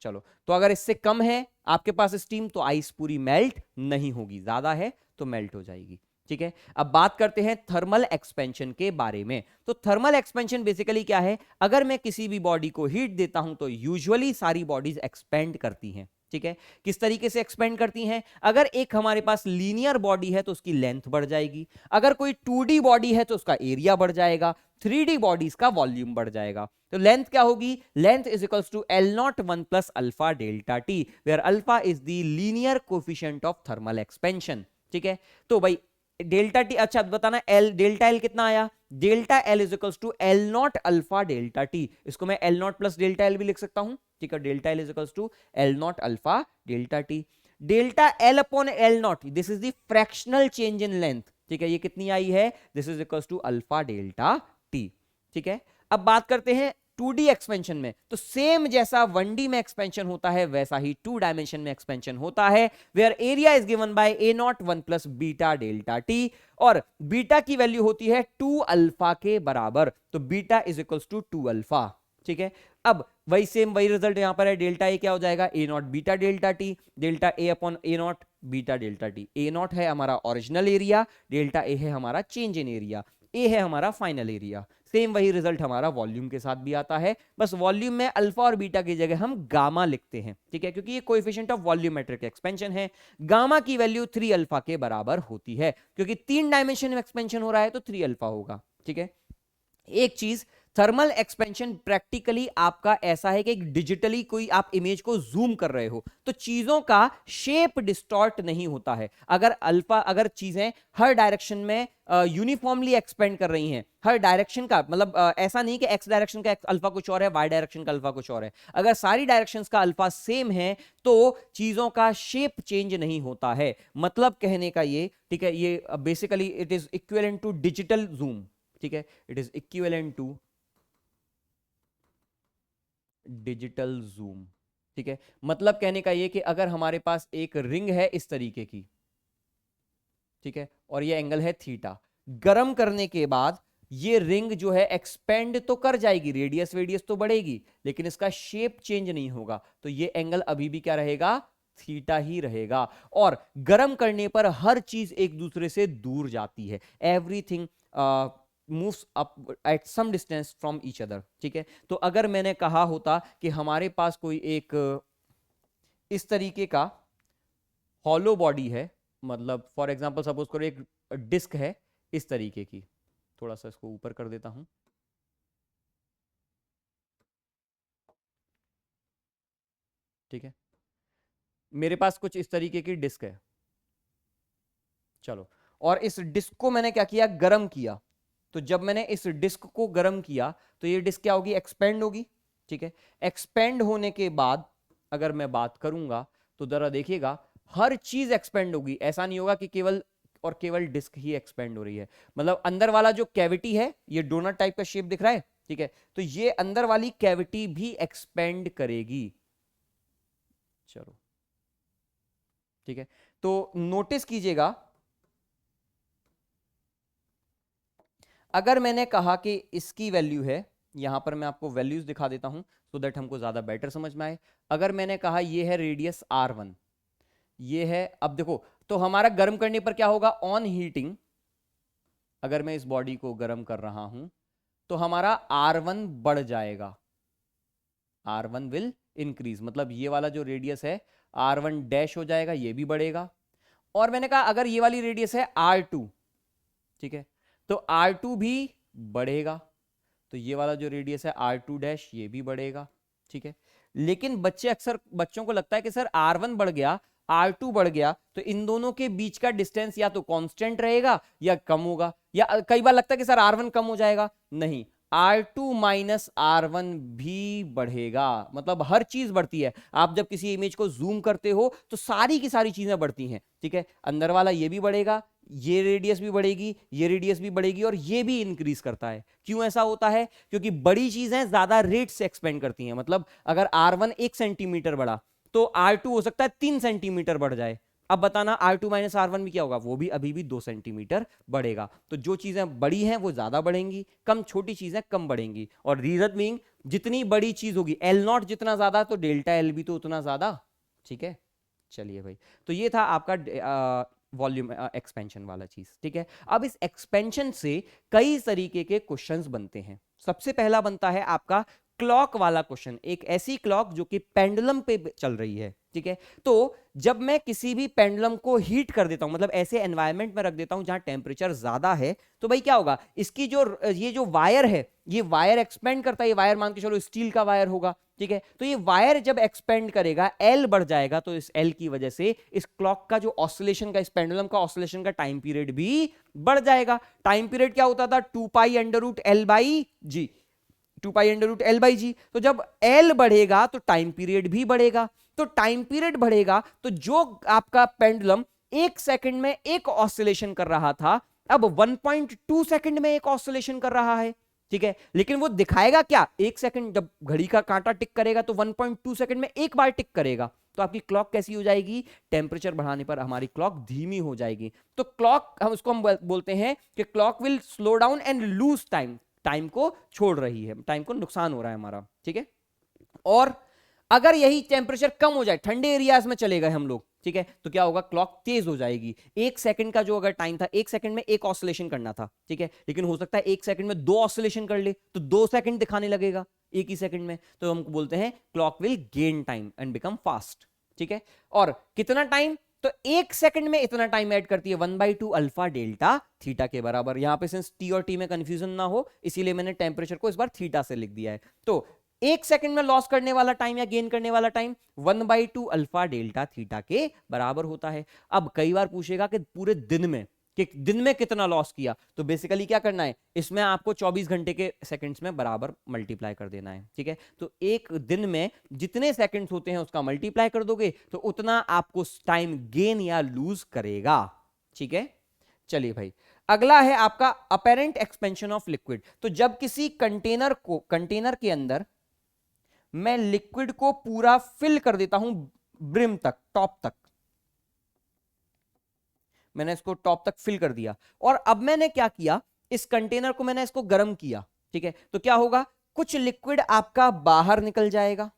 चलो, तो अगर इससे कम है आपके पास स्टीम तो आइस पूरी मेल्ट नहीं होगी, ज्यादा है तो मेल्ट हो जाएगी, ठीक है। अब बात करते हैं थर्मल एक्सपेंशन के बारे में। तो थर्मल एक्सपेंशन बेसिकली क्या है, अगर मैं किसी भी बॉडी को हीट देता हूं तो यूजुअली सारी बॉडीज एक्सपेंड करती हैं, ठीक है। किस तरीके से एक्सपेंड करती हैं, अगर एक हमारे पास लीनियर बॉडी है तो उसकी लेंथ बढ़ जाएगी, अगर कोई 2D बॉडी है तो उसका एरिया बढ़ जाएगा, 3D बॉडीज का वॉल्यूम बढ़ जाएगा। तो लेंथ क्या होगी, length is equals to L01 plus alpha delta T, where alpha is the linear coefficient of thermal expansion, ठीक है। तो भाई डेल्टा टी, अच्छा बताना एल, डेल्टा एल कितना आया, delta L is equals to L0 alpha delta T, इसको मैं L0 प्लस डेल्टा एल भी लिख सकता हूं, ठीक है। Delta L is equals to L0 alpha delta T, delta L upon L0, this is the fractional change in length, ठीक है। ये कितनी आई है, this is equals to alpha delta T, ठीक है। अब बात करते हैं 2D एक्सपेंशन में, तो सेम जैसा 1D में एक्सपेंशन होता है वैसा ही 2 डायमेंशन में एक्सपेंशन होता है, where area is given by A naught 1 plus beta delta T, और बीटा की वैल्यू होती है 2 अल्फा के बराबर, तो beta is equals to 2 alpha. ठीक है, अब वही रिजल्ट यहां पर है, डेल्टा ए क्या हो जाएगा, A naught beta delta T, delta A upon A naught beta delta T. A naught है हमारा ओरिजिनल एरिया, डेल्टा ए है हमारा चेंज इन एरिया, ए है हमारा फाइनल एरिया। सेम वही रिजल्ट हमारा वॉल्यूम के साथ भी आता है, बस वॉल्यूम में अल्फा और बीटा की जगह हम गामा लिखते हैं। ठीक है, क्योंकि ये कोएफिशिएंट ऑफ वॉल्यूमेट्रिक एक्सपेंशन है। गामा की वैल्यू 3 अल्फा के बराबर होती है, क्योंकि 3 डायमेंशन में एक्सपेंशन हो रहा है तो 3 अल्फा होगा। ठीक है, एक चीज, थर्मल एक्सपेंशन प्रैक्टिकली आपका ऐसा है कि डिजिटली कोई आप इमेज को जूम कर रहे हो तो चीजों का शेप डिस्टॉर्ट नहीं होता है। अगर चीजें हर डायरेक्शन में यूनिफॉर्मली एक्सपेंड कर रही हैं, हर डायरेक्शन का मतलब ऐसा नहीं कि एक्स डायरेक्शन का अल्फा कुछ और है, वाई डायरेक्शन का अल्फा कुछ और है, अगर सारी डायरेक्शंस का अल्फा सेम है तो चीजों का शेप चेंज नहीं होता है। मतलब कहने का ये, ठीक है, ये basically it is equivalent to digital zoom. ठीक है, it is equivalent to digital zoom. ठीक है, मतलब कहने का ये कि अगर हमारे पास एक रिंग है इस तरीके की, ठीक है, और ये एंगल है थीटा, गर्म करने के बाद ये रिंग जो है एक्सपेंड तो कर जाएगी, रेडियस तो बढ़ेगी, लेकिन इसका शेप चेंज नहीं होगा, तो ये एंगल अभी भी क्या रहेगा, थीटा ही रहेगा। और गर्म करने पर हर चीज एक दूसरे से दूर जाती है, everything moves up at some distance from each other. ठीक है, तो अगर मैंने कहा होता कि हमारे पास कोई एक इस तरीके का हॉलो बॉडी है, मतलब फॉर एग्जांपल सपोज करो एक डिस्क है इस तरीके की, थोड़ा सा इसको ऊपर कर देता हूं, ठीक है, मेरे पास कुछ इस तरीके की डिस्क है, चलो, और इस डिस्क को मैंने क्या किया, गर्म किया, तो जब मैंने इस डिस्क को गर्म किया तो ये डिस्क क्या होगी, एक्सपेंड होगी। ठीक है, एक्सपेंड होने के बाद अगर मैं बात करूंगा तो जरा देखिएगा हर चीज एक्सपेंड होगी, ऐसा नहीं होगा कि केवल और केवल डिस्क ही एक्सपेंड हो रही है, मतलब अंदर वाला जो कैविटी है, ये डोनट टाइप का शेप दिख रहा है, ठीक है, तो ये अंदर वाली कैविटी भी एक्सपेंड करेगी। चलो ठीक है, तो नोटिस कीजिएगा, अगर मैंने कहा कि इसकी वैल्यू है, यहां पर मैं आपको वैल्यूज दिखा देता हूं सो दैट हमको ज्यादा बेटर समझ में आए। अगर मैंने कहा ये है रेडियस R1, ये है, अब देखो तो हमारा गर्म करने पर क्या होगा, ऑन हीटिंग, अगर मैं इस बॉडी को गर्म कर रहा हूं तो हमारा R1 बढ़ जाएगा, R1 विल इंक्रीज, मतलब ये वाला जो रेडियस है R1 डैश हो जाएगा, ये भी बढ़ेगा। और मैंने कहा अगर ये वाली रेडियस है R2, ठीक है, तो R2 भी बढ़ेगा, तो ये वाला जो रेडियस है R2 डैश ये भी बढ़ेगा। ठीक है, लेकिन बच्चों को लगता है कि सर R1 बढ़ गया, R2 बढ़ गया, तो इन दोनों के बीच का डिस्टेंस या तो कांस्टेंट रहेगा या कम होगा, या कई बार लगता है कि सर R1 कम हो जाएगा, नहीं, R2 माइनस R1 भी बढ़ेगा, मतलब हर चीज बढ़ती है। आप जब किसी इमेज को जूम करते हो तो सारी की सारी चीजें बढ़ती हैं। ठीक है, अंदर वाला ये भी बढ़ेगा, ये रेडियस भी बढ़ेगी, ये रेडियस भी बढ़ेगी, और ये भी इंक्रीज करता है। क्यों ऐसा होता है, क्योंकि बड़ी चीजें ज्यादा रेट से एक्सपेंड करती हैं, मतलब अगर R1 1 सेंटीमीटर बढ़ा तो R2 हो सकता है 3 सेंटीमीटर बढ़ जाए। अब बताना R2 माइनस R1 भी क्या होगा, वो भी अभी भी 2 सेंटीमीटर बढ़ेगा। तो जो चीजें बड़ी हैं वो ज्यादा बढ़ेंगी, कम छोटी चीजें कम बढ़ेंगी, और रीजन बीइंग जितनी बड़ी चीज होगी L0 जितना ज्यादा तो डेल्टा L भी तो उतना ज्यादा। ठीक है, चलिए भाई, तो ये था आपका वॉल्यूम एक्सपेंशन वाला चीज। ठीक है, अब इस एक्सपेंशन से कई तरीके के क्वेश्चंस बनते हैं। सबसे पहला बनता है आपका क्लॉक वाला क्वेश्चन, एक ऐसी क्लॉक जो कि पेंडुलम पे चल रही है। ठीक है, तो जब मैं किसी भी पेंडुलम को हीट कर देता हूं, मतलब ऐसे एनवायरनमेंट में रख देता हूं जहां टेम्परेचर ज्यादा है, तो भाई क्या होगा, इसकी ये जो वायर है, ये वायर एक्सपेंड करता है, ये वायर मान के चलो स्टील का वायर होगा। ठीक है, तो ये वायर जब एक्सपेंड करेगा, एल बढ़ जाएगा, तो इस एल की वजह से इस क्लॉक का जो ऑसिलेशन का, इस पेंडुलम का ऑसिलेशन का टाइम पीरियड भी बढ़ जाएगा। टाइम पीरियड क्या होता था, 2 pi under root L by G, 2 pi under root L by G. तो जब एल बढ़ेगा तो टाइम पीरियड भी बढ़ेगा, तो टाइम पीरियड बढ़ेगा तो जो आपका पेंडुलम 1 सेकंड में एक ऑसिलेशन कर रहा था, अब 1.2 सेकंड में एक ऑसिलेशन कर रहा है। ठीक है, लेकिन वो दिखाएगा क्या, 1 सेकंड, जब घड़ी का कांटा टिक करेगा तो 1.2 सेकंड में एक बार टिक करेगा, तो आपकी क्लॉक कैसी हो जाएगी, टेम्परेचर बढ़ाने पर हमारी क्लॉक धीमी हो जाएगी। तो क्लॉक हम बोलते हैं कि clock will slow down and lose time, time को छोड़ रही है, टाइम को नुकसान हो रहा है हमारा, ठीक है। और अगर यही टेम्परेचर कम हो जाए, ठंडे एरियाज में चले गए हम लोग, ठीक है, तो क्या होगा, क्लॉक तेज हो जाएगी। 1 सेकंड का जो अगर टाइम था, 1 सेकंड में एक ऑसिलेशन करना था, ठीक है, लेकिन हो सकता है 1 सेकंड में 2 ऑसिलेशन कर ले, तो 2 सेकंड दिखाने लगेगा एक ही सेकंड में, तो हम बोलते हैं clock will gain time and become fast, ठीक है। और कितना टाइम, तो 1 सेकंड में इतना टाइम ऐड करती है, 1/2 अल्फा डेल्टा थीटा के बराबर। यहां पे सिंस टी और टी में कंफ्यूजन ना हो, इसीलिए मैंने टेम्परेचर को इस बार थीटा से लिख दिया है। तो 1 सेकंड में लॉस करने वाला टाइम या गेन करने वाला टाइम 1/2 अल्फा डेल्टा थीटा के बराबर होता है। अब कई बार पूछेगा कि पूरे दिन में, कि दिन में कितना लॉस किया, तो बेसिकली क्या करना है, इसमें आपको 24 घंटे के सेकंड्स में बराबर मल्टीप्लाई कर देना है, ठीक है। तो एक दिन में जितने सेकंड्स होते हैं उसका मल्टीप्लाई कर दोगे तो उतना आपको टाइम गेन या लूज करेगा, ठीक है। चलिए भाई, अगला है आपका अपेरेंट एक्सपेंशन ऑफ लिक्विड। तो जब किसी कंटेनर के अंदर मैं लिक्विड को पूरा फिल कर देता हूं ब्रिम तक, टॉप तक, मैंने इसको टॉप तक फिल कर दिया, और अब मैंने क्या किया, इस कंटेनर को मैंने इसको गर्म किया, ठीक है, तो क्या होगा, कुछ लिक्विड आपका बाहर निकल जाएगा।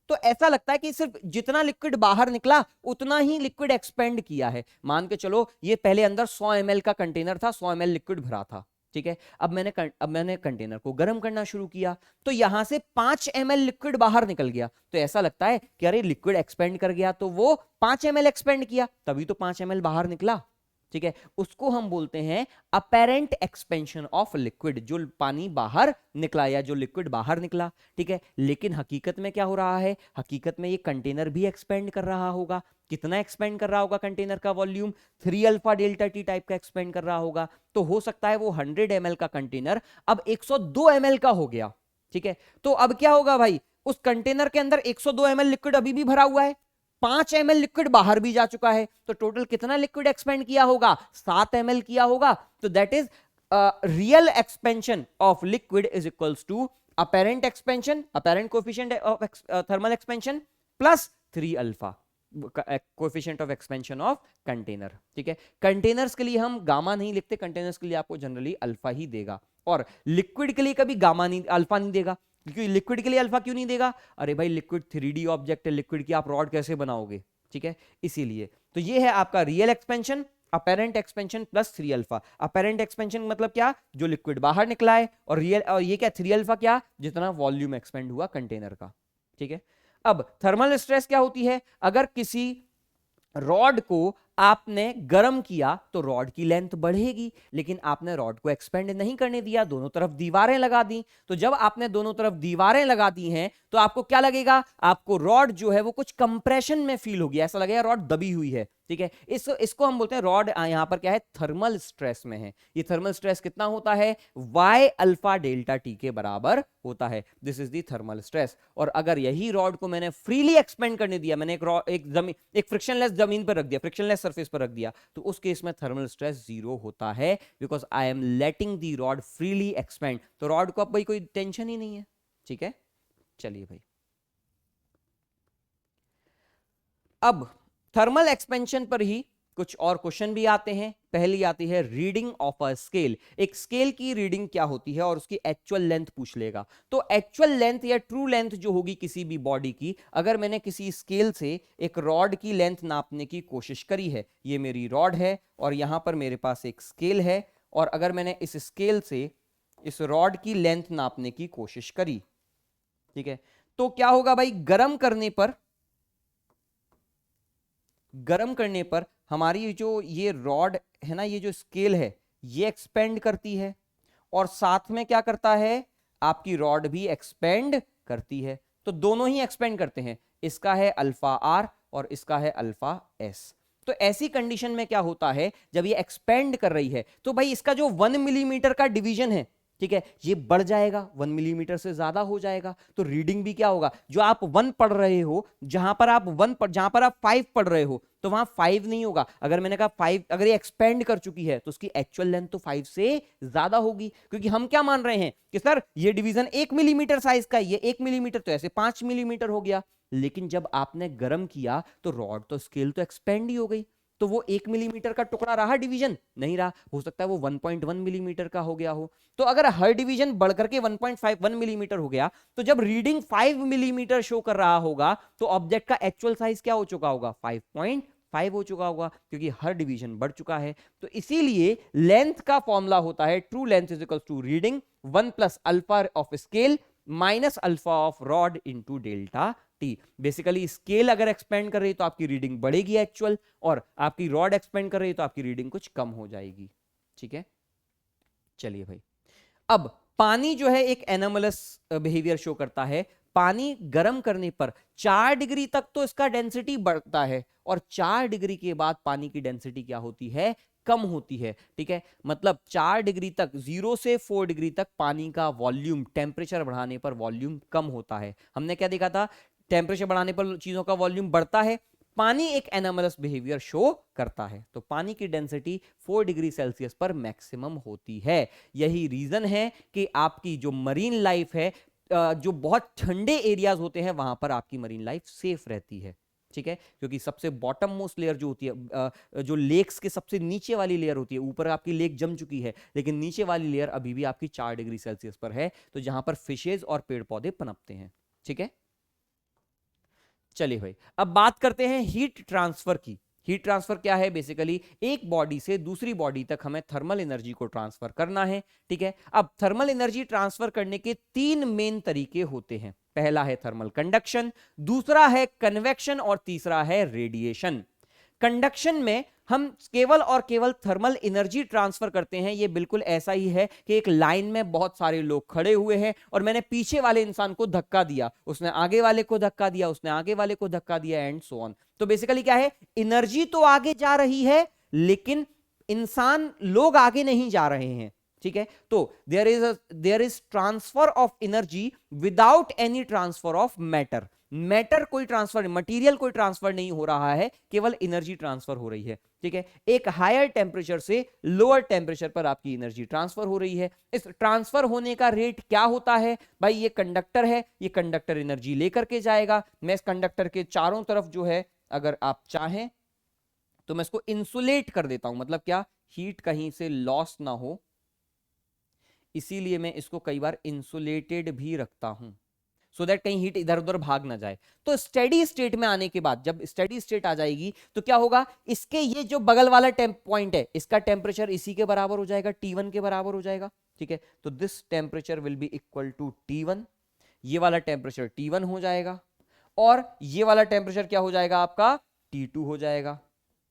तो ऐसा लगता है कि सिर्फ जितना लिक्विड बाहर निकला उतना ही लिक्विड एक्सपेंड किया है। मान के चलो ये पहले अंदर 100 ml का कंटेनर था, 100 ml लिक्विड भरा था, ठीक है। अब मैंने कंटेनर को गर्म करना शुरू किया, तो यहां से 5 ml लिक्विड बाहर निकल गया, तो ऐसा लगता है कि अरे लिक्विड एक्सपेंड कर गया, तो वो 5 ml एक्सपेंड किया, तभी तो 5 ml बाहर निकला, ठीक है। उसको हम बोलते हैं अपेरेंट एक्सपेंशन ऑफ लिक्विड, जो पानी बाहर निकला या जो लिक्विड बाहर निकला, ठीक है। लेकिन हकीकत में क्या हो रहा है, हकीकत में ये कंटेनर भी एक्सपेंड कर रहा होगा। कितना एक्सपेंड कर रहा होगा कंटेनर का volume, 3 alpha delta T type का एक्सपेंड कर रहा होगा। तो हो सकता है वो 100 ml का कंटेनर अब 102 ml का हो गया, ठीक है। तो अब क्या होगा भाई, उस कंटेनर के अंदर 102 ml लिक्विड अभी भी भरा हुआ है, 5 ml लिक्विड बाहर भी जा चुका है, तो टोटल कितना लिक्विड एक्सपेंड किया होगा, 7 ml किया होगा। तो that is real expansion of liquid is equals to apparent expansion, apparent coefficient of thermal expansion plus 3 alpha coefficient of expansion of container, ठीक है। कंटेनर्स के लिए हम गामा नहीं लिखते, कंटेनर्स के लिए आपको जनरली अल्फा ही देगा, और लिक्विड के लिए कभी गामा नहीं, अल्फा नहीं देगा, क्योंकि लिक्विड के लिए अल्फा क्यों नहीं देगा, अरे भाई लिक्विड 3D ऑब्जेक्ट है, लिक्विड की आप रॉड कैसे बनाओगे, ठीक है, इसीलिए। तो ये है आपका real expansion, apparent expansion plus 3 alpha. Apparent expansion मतलब क्या, जो लिक्विड बाहर निकला है, और रियल, और ये क्या 3 अल्फा, क्या जितना वॉल्यूम एक्सपेंड हुआ कंटेनर का, ठीक है। अब थर्मल स्ट्रेस क्या होती है, अगर किसी रॉड को आपने गर्म किया तो रॉड की लेंथ बढ़ेगी, लेकिन आपने रॉड को एक्सपेंड नहीं करने दिया, दोनों तरफ दीवारें लगा दी। तो जब आपने दोनों तरफ दीवारें लगा दी हैं तो आपको क्या लगेगा, आपको रॉड जो है वो कुछ कंप्रेशन में फील होगी, ऐसा लगेगा रॉड दबी हुई है, ठीक है। इसको हम बोलते हैं रॉड यहां पर क्या है, थर्मल स्ट्रेस में है। ये थर्मल स्ट्रेस कितना होता है, y अल्फा डेल्टा टी के बराबर होता है, this is the thermal stress. और अगर यही रॉड को मैंने फ्रीली एक्सपेंड करने दिया, मैंने एक फ्रिक्शनलेस जमीन पर रख दिया, फ्रिक्शनलेस सरफेस पर रख दिया, तो उस केस में थर्मल स्ट्रेस 0 होता है, because I am letting the rod freely expand. तो रॉड को अब भाई कोई टेंशन ही नहीं है, ठीक है। चलिए भाई, अब थर्मल एक्सपेंशन पर ही कुछ और क्वेश्चन भी आते हैं। पहली आती है रीडिंग ऑफ अ स्केल, एक स्केल की रीडिंग क्या होती है और उसकी एक्चुअल लेंथ पूछ लेगा। तो एक्चुअल लेंथ या ट्रू लेंथ जो होगी किसी भी बॉडी की, अगर मैंने किसी स्केल से एक रॉड की लेंथ नापने की कोशिश करी है, ये मेरी रॉड है और यहां पर मेरे पास एक स्केल है, और अगर मैंने इस स्केल से इस रॉड की लेंथ नापने की कोशिश करी, ठीक है, तो क्या होगा भाई, गर्म करने पर हमारी जो ये रॉड है ना, ये जो स्केल है ये एक्सपेंड करती है, और साथ में क्या करता है, आपकी रॉड भी एक्सपेंड करती है। तो दोनों ही एक्सपेंड करते हैं, इसका है अल्फा आर और इसका है अल्फा एस। तो ऐसी कंडीशन में क्या होता है, जब ये एक्सपेंड कर रही है तो भाई इसका जो 1 मिलीमीटर का डिवीजन है, ठीक है, ये बढ़ जाएगा 1 मिलीमीटर से ज्यादा हो जाएगा, तो रीडिंग भी क्या होगा, जो आप 1 पढ़ रहे हो, जहां पर आप 5 पढ़ रहे हो, तो वहां 5 नहीं होगा। अगर मैंने कहा 5, अगर ये एक्सपेंड कर चुकी है तो उसकी एक्चुअल लेंथ तो 5 से ज्यादा होगी, क्योंकि हम क्या मान रहे हैं कि सर ये डिवीजन 1 मिलीमीटर साइज का, ये 1 मिलीमीटर, तो ऐसे 5 मिलीमीटर हो गया। लेकिन जब आपने गर्म किया तो रॉड तो स्केल तो एक्सपेंड ही हो गई, तो वो 1 मिलीमीटर का टुकड़ा रहा, डिवीजन नहीं रहा, हो सकता है वो 1.1 मिलीमीटर का हो गया हो। तो अगर हर डिवीजन बढ़कर के 1.51 मिलीमीटर हो गया, तो जब रीडिंग 5 मिलीमीटर शो कर रहा होगा, तो ऑब्जेक्ट का एक्चुअल साइज क्या हो चुका होगा, 5.5 हो चुका होगा, क्योंकि हर डिवीजन बढ़ चुका है। तो इसीलिए लेंथ का फॉर्मूला होता है true length is equal to reading 1 plus alpha of scale minus alpha of rod into delta T. Basically scale अगर एक्सपेंड कर रही है तो आपकी रीडिंग बढ़ेगी एक्चुअल, और आपकी रॉड एक्सपेंड कर रही है तो आपकी रीडिंग कुछ कम हो जाएगी। ठीक है, चलिए भाई, अब पानी जो है एक एनोमलस बिहेवियर शो करता है। पानी गर्म करने पर 4 डिग्री तक तो इसका डेंसिटी बढ़ता है, और 4 डिग्री के बाद पानी की डेंसिटी क्या होती है, कम होती है। ठीक है, मतलब 4 डिग्री तक, 0 से 4 डिग्री तक पानी का वॉल्यूम, टेम्परेचर बढ़ाने पर वॉल्यूम कम होता है। हमने क्या देखा था, टेम्परेचर बढ़ाने पर चीजों का वॉल्यूम बढ़ता है। पानी एक एनोमलस बिहेवियर शो करता है, तो पानी की डेंसिटी 4 डिग्री सेल्सियस पर मैक्सिमम होती है। यही रीजन है कि आपकी जो मरीन लाइफ है, जो बहुत ठंडे एरियाज होते हैं, वहां पर आपकी मरीन लाइफ सेफ रहती है। ठीक है, क्योंकि सबसे बॉटम मोस्ट लेयर जो होती है, जो लेक्स के सबसे नीचे वाली लेयर होती है, ऊपर आपकी लेक जम चुकी है, लेकिन नीचे वाली लेयर अभी भी आपकी 4 डिग्री सेल्सियस पर है, तो जहां पर फिशेज और पेड़ पौधे पनपते हैं। ठीक है, चलिए भाई, अब बात करते हैं हीट ट्रांसफर की। हीट ट्रांसफर क्या है, बेसिकली एक बॉडी से दूसरी बॉडी तक हमें थर्मल एनर्जी को ट्रांसफर करना है। ठीक है, अब थर्मल एनर्जी ट्रांसफर करने के 3 मेन तरीके होते हैं। पहला है थर्मल कंडक्शन, दूसरा है कन्वेक्शन, और तीसरा है रेडिएशन। कंडक्शन में हम केवल और केवल थर्मल एनर्जी ट्रांसफर करते हैं। ये बिल्कुल ऐसा ही है कि एक लाइन में बहुत सारे लोग खड़े हुए हैं, और मैंने पीछे वाले इंसान को धक्का दिया, उसने आगे वाले को धक्का दिया, उसने आगे वाले को धक्का दिया, एंड सो ऑन। तो बेसिकली क्या है, एनर्जी तो आगे जा रही है, लेकिन लोग आगे नहीं जा रहे हैं। ठीक है, तो there is transfer of energy without any transfer of matter. Matter कोई ट्रांसफर, मटेरियल कोई ट्रांसफर नहीं हो रहा है, केवल एनर्जी ट्रांसफर हो रही है। ठीक है, एक हायर टेम्परेचर से लोअर टेम्परेचर पर आपकी एनर्जी ट्रांसफर हो रही है। इस ट्रांसफर होने का रेट क्या होता है भाई, ये कंडक्टर है, ये कंडक्टर एनर्जी लेकर के जाएगा। मैं इस कंडक्टर के चारों तरफ जो है, अगर आप चाहें तो मैं इसको इंसुलेट कर देता हूं, मतलब क्या, हीट कहीं से लॉस ना हो, इसीलिए मैं इसको कई बार इंसुलेटेड भी रखता हूं, सो दैट कहीं हीट इधर उधर भाग ना जाए। तो स्टेडी स्टेट में आने के बाद, जब स्टेडी स्टेट आ जाएगी, तो क्या होगा, इसके ये जो बगल वाला पॉइंट है, इसका टेम्परेचर इसी के बराबर हो जाएगा, T1 के बराबर हो जाएगा। ठीक है, तो this temperature will be equal to T1, ये वाला टेम्परेचर T1 हो जाएगा, और ये वाला टेम्परेचर क्या हो जाएगा आपका, T2 हो जाएगा।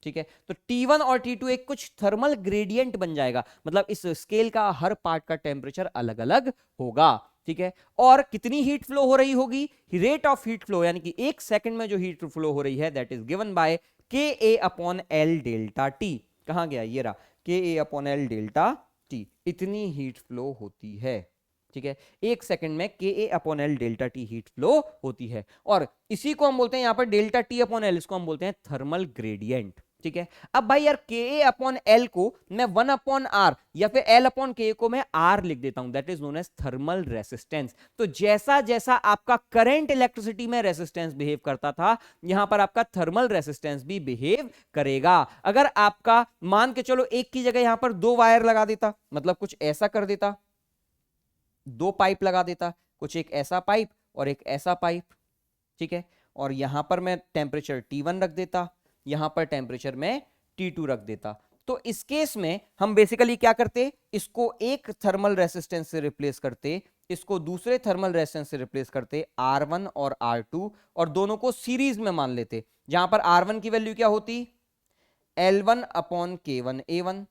ठीक है, तो T1 और T2 एक कुछ थर्मल ग्रेडियंट बन जाएगा, मतलब इस स्केल का हर पार्ट का टेम्परेचर अलग अलग होगा। ठीक है, और कितनी हीट फ्लो हो रही होगी, रेट ऑफ हीट फ्लो, यानी कि 1 सेकंड में जो हीट फ्लो हो रही है, that is given bye KA upon L delta T। कहां गया, ये रहा, KA upon L delta T, इतनी हीट फ्लो होती है। ठीक है, 1 सेकंड में KA upon L delta T heat flow होती है, और इसी को हम बोलते हैं यहां पर डेल्टा T अपॉन L, इसको हम बोलते हैं थर्मल ग्रेडियंट। ठीक है, अब भाई यार KA अपॉन L को मैं 1 अपॉन R या फिर L अपॉन KA को मैं R लिख देता हूं, that is known as thermal resistance. तो जैसा जैसा आपका करंट इलेक्ट्रिसिटी में रेसिस्टेंस बिहेव करता था, यहां पर आपका थर्मल रेसिस्टेंस भी बिहेव करेगा। अगर आपका मान के चलो एक की जगह यहां पर 2 वायर लगा देता, मतलब कुछ ऐसा कर देता, 2 पाइप लगा देता, कुछ एक ऐसा पाइप और एक ऐसा पाइप। ठीक है, और यहां पर मैं टेम्परेचर T1 रख देता, यहां पर टेम्परेचर में T2 रख देता, तो इस केस में हम बेसिकली क्या करते, इसको एक थर्मल रेसिस्टेंस से रिप्लेस करते, इसको दूसरे थर्मल रेसिस्टेंस से रिप्लेस करते, R1 और R2, और दोनों को सीरीज में मान लेते, जहां पर R1 की वैल्यू क्या होती, L1 अपॉन K1 A1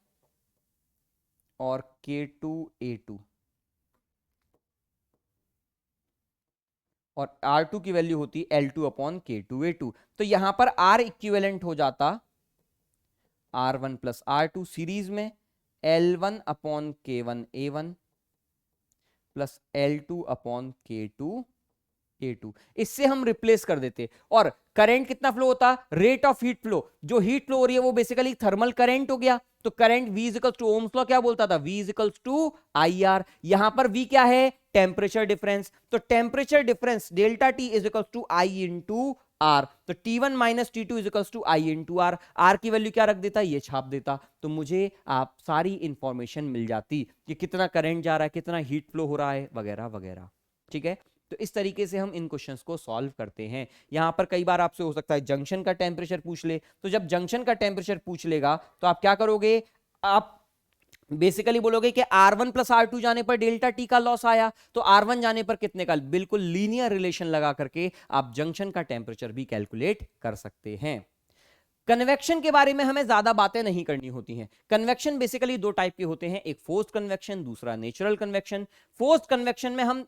और K2 A2, और R2 की वैल्यू होती L2 अपॉन K2 A2। तो यहां पर R इक्विवेलेंट हो जाता R1 प्लस R2 सीरीज में L1 upon K1 A1 plus L2 upon K2 इससे हम रिप्लेस कर देते और करंट कितना फ्लो होता, रेट ऑफ हीट फ्लो, जो हीट फ्लो हो रही है वो बेसिकली थर्मल करंट हो गया। तो current V equals to Ohm's law क्या बोलता था, V इक्वल्स टू IR। यहां पर V क्या है, टेम्परेचर डिफरेंस। तो temperature difference delta T is equals to I into R. तो T1 minus T2 is equals to I into R. R की वैल्यू क्या रख देता, ये छाप देता, तो मुझे आप सारी इंफॉर्मेशन मिल जाती कि कितना करंट जा रहा है, कितना हीट फ्लो हो रहा है, वगैरह वगैरह। ठीक है, तो इस तरीके से हम इन क्वेश्चंस को सॉल्व करते हैं। यहां पर कई बार आपसे हो सकता है जंक्शन का टेम्परेचर पूछ ले, तो जब जंक्शन का टेम्परेचर पूछ लेगा तो आप क्या करोगे, आप बेसिकली बोलोगे कि R1 प्लस R2 जाने पर डेल्टा टी का लॉस आया, तो R1 जाने पर कितने का, बिल्कुल लीनियर रिलेशन लगा करके आप जंक्शन का टेम्परेचर भी कैलकुलेट कर सकते हैं। कन्वेक्शन के बारे में हमें ज्यादा बातें नहीं करनी होती हैं। कन्वेक्शन बेसिकली दो टाइप के होते हैं, एक फोर्स्ड कन्वेक्शन, दूसरा नेचुरल कन्वेक्शन। फोर्स्ड कन्वेक्शन में हम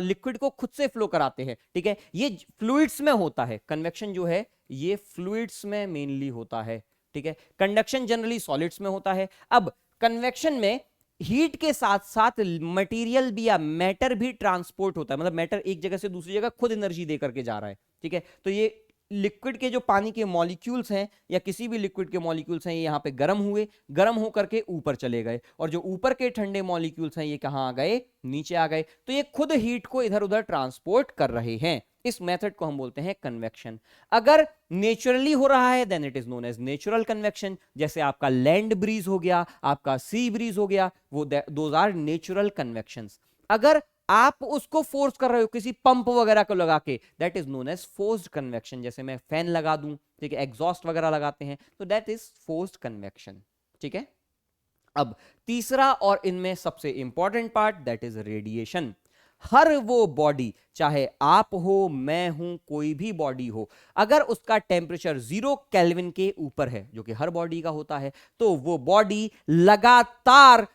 लिक्विड को खुद से फ्लो कराते हैं, ठीक है, ये फ्लूइड्स में होता है। कन्वेक्शन जो है ये फ्लूइड्स में मेनली होता है, ठीक है। कंडक्शन जनरली सॉलिड्स में होता है। अब कन्वेक्शन में हीट के साथ साथ मटेरियल भी या मैटर भी ट्रांसपोर्ट होता है, मतलब मैटर एक जगह से दूसरी जगह खुद एनर्जी दे करके जा रहा है, ठीक है। तो ये लिक्विड के जो पानी के मॉलिक्यूल्स हैं या किसी भी लिक्विड के मॉलिक्यूल्स हैं, ये यहाँ पे गर्म हुए, गर्म होकर के ऊपर चले गए, और जो ऊपर के ठंडे मॉलिक्यूल्स हैं ये कहाँ आ गए, नीचे आ गए। तो ये खुद हीट को इधर उधर ट्रांसपोर्ट कर रहे हैं। इस मेथड को हम बोलते हैं कन्वेक्शन। अगर नेचुरली हो रहा है then it is known as natural convection. जैसे आपका लैंड ब्रीज हो गया, आपका सी ब्रीज हो गया, वो दोज आर नेचुरल कन्वेक्शंस। अगर आप उसको फोर्स कर रहे हो किसी पंप वगैरह को लगा के, that is known as forced convection. जैसे मैं फैन लगा दूं, ठीक है, एग्जॉस्ट वगैरह लगाते हैं, तो दैट इज फोर्स्ड कन्वेक्शन, ठीक है। अब तीसरा और इनमें सबसे important part, that is radiation. हर वो बॉडी, चाहे आप हो, मैं हूं, कोई भी बॉडी हो, अगर उसका टेम्परेचर 0 केल्विन के ऊपर है, जो कि हर बॉडी का होता है, तो वो बॉडी लगातार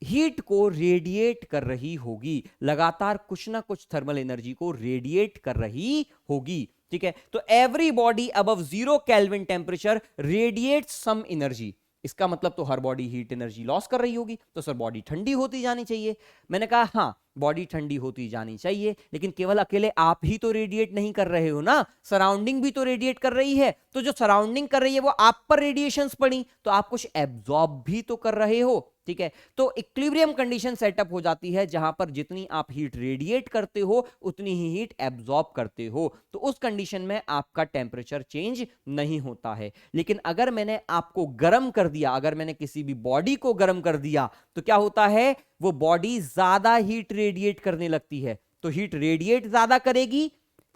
हीट को रेडिएट कर रही होगी, लगातार कुछ ना कुछ थर्मल एनर्जी को रेडिएट कर रही होगी, ठीक है। तो every body above 0 kelvin temperature radiates some energy. इसका मतलब तो हर बॉडी हीट एनर्जी लॉस कर रही होगी, तो सर बॉडी ठंडी होती जानी चाहिए। मैंने कहा हाँ, बॉडी ठंडी होती जानी चाहिए, लेकिन केवल अकेले आप ही तो रेडिएट नहीं कर रहे हो ना, सराउंडिंग भी तो रेडिएट कर रही है। तो जो सराउंडिंग कर रही है वो आप पर रेडिएशंस पड़ी, तो आप कुछ एब्जॉर्ब भी तो कर रहे हो, ठीक है। तो इक्विलिब्रियम कंडीशन सेटअप हो जाती है जहां पर जितनी आप हीट रेडिएट करते हो उतनी ही हीट एब्जॉर्ब करते हो, तो उस कंडीशन में आपका टेम्परेचर चेंज नहीं होता है। लेकिन अगर मैंने आपको गर्म कर दिया, अगर मैंने किसी भी बॉडी को गर्म कर दिया, तो क्या होता है, वो बॉडी ज्यादा हीट रेडिएट करने लगती है। तो हीट रेडिएट ज्यादा करेगी,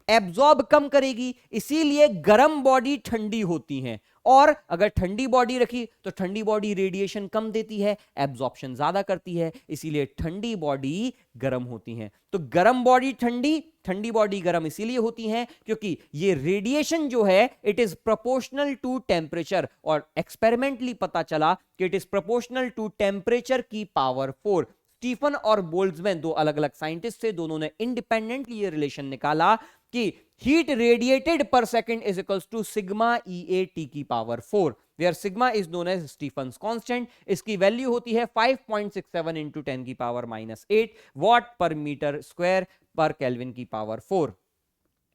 एब्जॉर्ब कम करेगी, इसीलिए गर्म बॉडी ठंडी होती हैं। और अगर ठंडी बॉडी रखी तो ठंडी बॉडी रेडिएशन कम देती है, एब्जॉर्प्शन ज्यादा करती है, इसीलिए ठंडी बॉडी गर्म होती हैं। तो गर्म बॉडी ठंडी, ठंडी बॉडी गर्म इसीलिए होती हैं क्योंकि ये रेडिएशन जो है it is proportional to temperature, और एक्सपेरिमेंटली पता चला कि it is proportional to temperature की पावर 4। स्टीफन और बोल्ट्जमैन दो अलग अलग साइंटिस्ट थे, दोनों ने इंडिपेंडेंटली ये रिलेशन निकाला कि heat radiated per second is equals to sigma EAT की power 4, where sigma is known as Stefan's constant. इसकी वैल्यू होती है 5.67 इंटू 10 की power -8 watt per metre square per kelvin की पावर 4,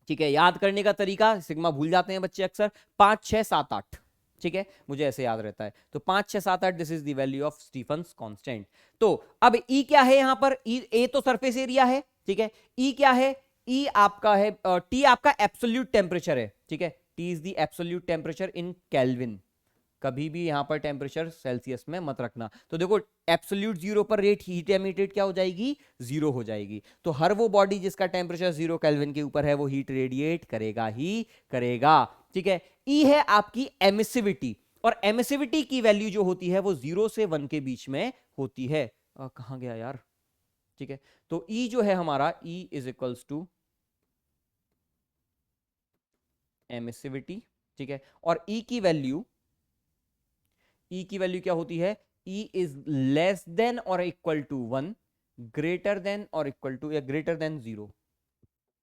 ठीक है। याद करने का तरीका, सिग्मा भूल जाते हैं बच्चे अक्सर, 5 6 7 8, ठीक है, मुझे ऐसे याद रहता है। तो 5 6 7 8, this is the value of Stefan's constant. तो अब E क्या है यहां पर, ए तो सरफेस एरिया है, ठीक है। E क्या है, E आपका है, T आपका एब्सोल्यूट टेम्परेचर है, ठीक है। T is the absolute temperature in kelvin, कभी भी यहां पर टेम्परेचर सेल्सियस में मत रखना। तो देखो एब्सोल्यूट 0 पर रेट हीट एमिटेड क्या हो जाएगी, 0 हो जाएगी। तो हर वो बॉडी जिसका टेम्परेचर 0 केल्विन के ऊपर है वो हीट रेडिएट करेगा ही करेगा, ठीक है। E है आपकी एमिसिविटी, और एमिसिविटी की वैल्यू जो होती है वो 0 से 1 के बीच में होती है। कहां गया यार, ठीक है। तो E जो है हमारा, E is equals to emissivity, ठीक है। और E की वैल्यू क्या होती है, E इज लेस देन और इक्वल टू 1, ग्रेटर देन और इक्वल टू या ग्रेटर देन 0,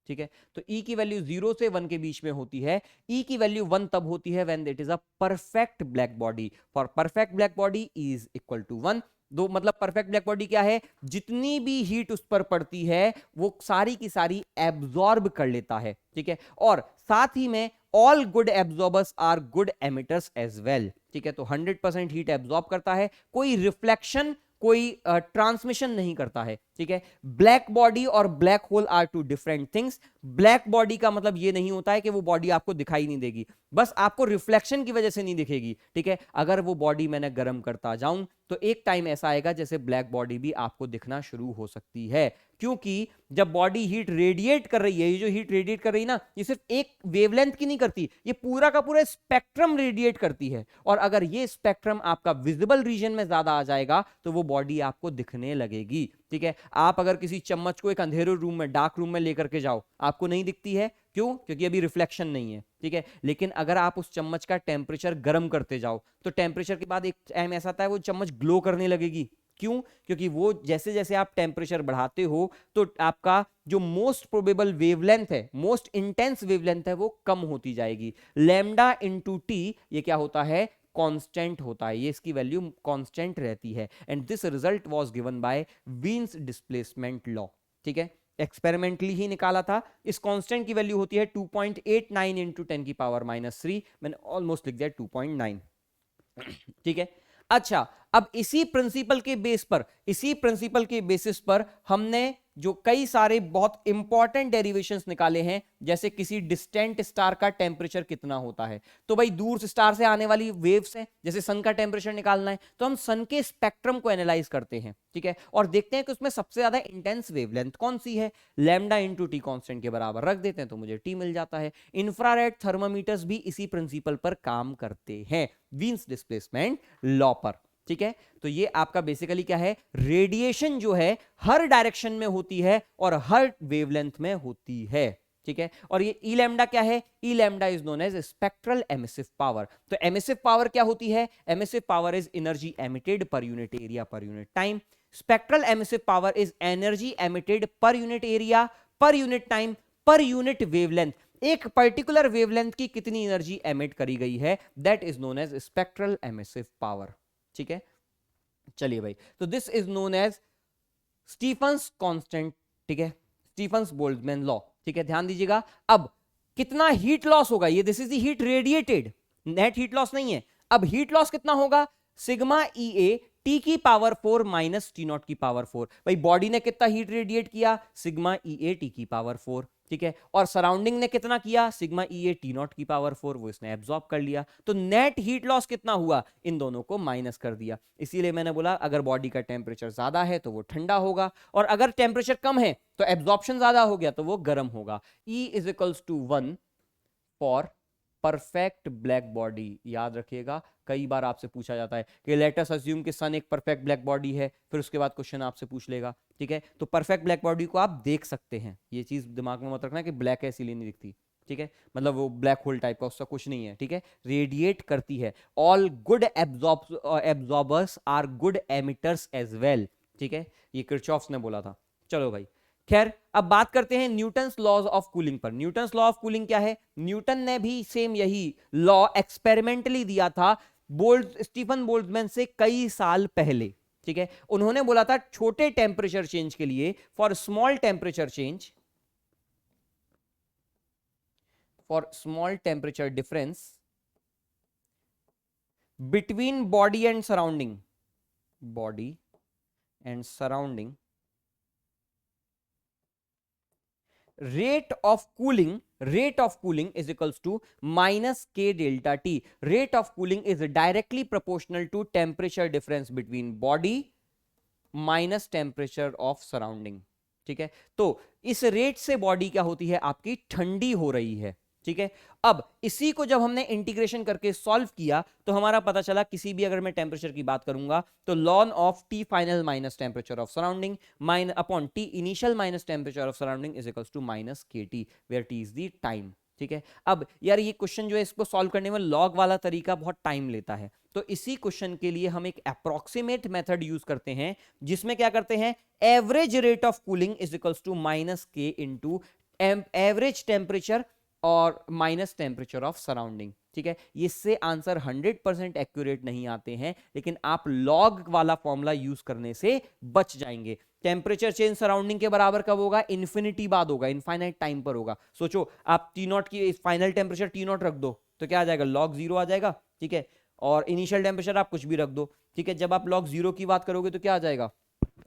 ठीक है। तो E की वैल्यू 0 से 1 के बीच में होती है। E की वैल्यू 1 तब होती है when it is a perfect black body. For perfect black body E is equal to 1, दो मतलब परफेक्ट ब्लैक बॉडी क्या है, जितनी भी हीट उस पर पड़ती है वो सारी की सारी एब्जॉर्ब कर लेता है, ठीक है। और साथ ही में all good absorbers are good emitters as well, ठीक है। तो 100% हीट एब्जॉर्ब करता है, कोई रिफ्लेक्शन कोई ट्रांसमिशन नहीं करता है, ठीक है। ब्लैक बॉडी और black hole are two different things. Black body का मतलब ये नहीं होता है कि वो बॉडी आपको दिखाई नहीं देगी, बस आपको रिफ्लेक्शन की वजह से नहीं दिखेगी, ठीक है। अगर वो बॉडी मैंने गर्म करता जाऊं तो एक टाइम ऐसा आएगा जैसे ब्लैक बॉडी भी आपको दिखना शुरू हो सकती है, क्योंकि जब बॉडी हीट रेडिएट कर रही है, ये जो हीट रेडिएट कर रही है ना, ये सिर्फ एक वेवलेंथ की नहीं करती, ये पूरा का पूरा स्पेक्ट्रम रेडिएट करती है। और अगर ये स्पेक्ट्रम आपका विजिबल रीजन में ज्यादा आ जाएगा तो वो बॉडी आपको दिखने लगेगी, ठीक है। आप अगर किसी चम्मच को एक अंधेरे रूम में, डार्क रूम में लेकर के जाओ, आपको नहीं दिखती है, क्यों? क्योंकि अभी रिफ्लेक्शन नहीं है, ठीक है। लेकिन अगर आप उस चम्मच का टेम्परेचर गर्म करते जाओ तो टेम्परेचर के बाद एक टाइम ऐसा आता है वो चम्मच ग्लो करने लगेगी, क्यों? क्योंकि वो जैसे जैसे आप टेम्परेचर बढ़ाते हो तो आपका जो मोस्ट प्रोबेबल वेवलेंथ है, मोस्ट इंटेंस वेवलेंथ है, वो कम होती जाएगी। लैम्डा इंटू टी ये क्या होता है, कांस्टेंट होता है, ये इसकी वैल्यू कांस्टेंट रहती है। And this result was given by Wien's displacement law, ठीक है। एक्सपेरिमेंटली ही निकाला था। इस कांस्टेंट की वैल्यू होती है 2.89 इंटू 10 की पावर -3, मैंने ऑलमोस्ट लिख दिया 2.9, ठीक है। अच्छा, अब इसी प्रिंसिपल के बेस पर, इसी प्रिंसिपल के बेसिस पर हमने जो कई सारे बहुत इंपॉर्टेंट डेरिवेशंस निकाले हैं, जैसे किसी डिस्टेंट स्टार का टेम्परेचर कितना होता है। तो भाई दूर स्टार से आने वाली वेव्स हैं, जैसे सन का टेम्परेचर निकालना है तो हम सन के स्पेक्ट्रम को एनालाइज करते हैं, ठीक है। और देखते हैं कि उसमें सबसे ज्यादा इंटेंस वेवलेंथ कौन सी है, लैम्डा इंटू टी कॉन्स्टेंट के बराबर रख देते हैं तो मुझे टी मिल जाता है। इंफ्रारेड थर्मामीटर्स भी इसी प्रिंसिपल पर काम करते हैं, वीन्स डिस्प्लेसमेंट लॉ पर, ठीक है। तो ये आपका बेसिकली क्या है, रेडिएशन जो है हर डायरेक्शन में होती है और हर वेवलेंथ में होती है, ठीक है। और ये ई लैम्डा क्या है, E lambda is known as spectral emissive power. तो एमिसिव पावर क्या होती है, emissive power is energy emitted per unit area per unit time. Spectral emissive power is energy emitted per unit area per unit time per unit wavelength. एक particular wavelength की कितनी energy emit करी गई है, that is known as spectral emissive power, ठीक है। चलिए भाई, तो this is known as Stefan's constant, ठीक है, स्टीफन्स बोल्ट्जमैन लॉ, ठीक है। ध्यान दीजिएगा, अब कितना हीट लॉस होगा, ये this is the heat radiated, net heat loss नहीं है। अब हीट लॉस कितना होगा, सिग्मा ई ए टी की पावर 4 माइनस टी नॉट की पावर 4। भाई बॉडी ने कितना हीट रेडिएट किया, सिग्मा ई ए टी की पावर 4, ठीक है। और सराउंडिंग ने कितना किया, sigma E A T not की पावर 4, वो इसने एब्जॉर्ब कर लिया। तो नेट हीट लॉस कितना हुआ, इन दोनों को माइनस कर दिया। इसीलिए मैंने बोला अगर बॉडी का टेम्परेचर ज्यादा है तो वो ठंडा होगा, और अगर टेम्परेचर कम है तो एब्जॉर्प्शन ज्यादा हो गया तो वो गर्म होगा। E is equals to 1 for perfect black body. याद रखिएगा, कई बार आपसे पूछा जाता है कि लेट अस अज्यूम कि सन एक परफेक्ट ब्लैक बॉडी है, फिर उसके बाद क्वेश्चन आपसे पूछ लेगा, ठीक है। तो परफेक्ट ब्लैक बॉडी को आप देख सकते हैं, ये चीज दिमाग में मत रखना कि ब्लैक है इसीलिए नहीं दिखती, ठीक है। मतलब वो ब्लैक होल टाइप का उसका कुछ नहीं है, ठीक है। रेडिएट करती है, all good absorbers are good emitters as well, ठीक है। ये किरचॉफ ने बोला था। चलो भाई, खैर अब बात करते हैं न्यूटन्स लॉज ऑफ कूलिंग पर। न्यूटन्स लॉ ऑफ कूलिंग क्या है, न्यूटन ने भी सेम यही लॉ एक्सपेरिमेंटली दिया था स्टीफन बोल्ट्जमैन से कई साल पहले, ठीक है। उन्होंने बोला था छोटे टेम्परेचर चेंज के लिए, for small temperature change, for small temperature difference between body and surrounding, body and surrounding, rate of cooling is equals to minus k delta t. Rate of cooling is directly proportional to temperature difference between body minus temperature of surrounding, ठीक है। तो इस rate से body क्या होती है, आपकी ठंडी हो रही है, ठीक है। अब इसी को जब हमने इंटीग्रेशन करके सॉल्व किया तो हमारा पता चला, किसी भी अगर मैं टेम्परेचर की बात करूंगा तो ln of T final minus temperature of surrounding minus upon T initial minus temperature of surrounding is equals to minus K T, where T is the time, ठीक है। अब यार ये क्वेश्चन जो है इसको सॉल्व करने में लॉग वाला तरीका बहुत टाइम लेता है, तो इसी क्वेश्चन के लिए हम एक अप्रोक्सीमेट मेथड यूज करते हैं, जिसमें क्या करते हैं, average rate of cooling is equals to minus K into average temperature और माइनस टेम्परेचर ऑफ सराउंडिंग। ठीक है, इससे आंसर 100% एक्यूरेट नहीं आते हैं, लेकिन आप लॉग वाला फॉर्मूला यूज करने से बच जाएंगे। टेम्परेचर चेंज सराउंडिंग के बराबर कब होगा? इन्फिनिटी बाद होगा, इनफाइनाइट टाइम पर होगा। सोचो आप टी नॉट की फाइनल टेम्परेचर टी नॉट रख दो तो क्या आ जाएगा? लॉग 0 आ जाएगा। ठीक है, और इनिशियल टेम्परेचर आप कुछ भी रख दो। ठीक है, जब आप लॉग 0 की बात करोगे तो क्या आ जाएगा?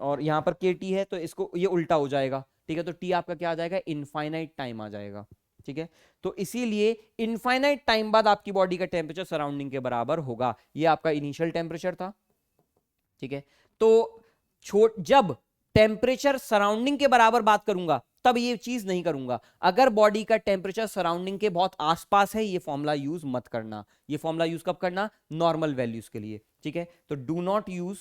और यहां पर के टी है तो इसको ये उल्टा हो जाएगा। ठीक है, तो टी आपका क्या आ जाएगा? इनफाइनाइट टाइम आ जाएगा। ठीक है, तो इसीलिए इनफाइनाइट टाइम बाद आपकी बॉडी का टेम्परेचर सराउंडिंग के बराबर होगा। ये आपका इनिशियल टेम्परेचर था। ठीक है, तो जब टेम्परेचर सराउंडिंग के बराबर बात करूंगा तब ये चीज नहीं करूंगा। अगर बॉडी का टेम्परेचर सराउंडिंग के बहुत आसपास है, ये फॉर्मूला यूज मत करना। ये फॉर्मूला यूज कब करना? नॉर्मल वैल्यूज के लिए। ठीक है, तो do not use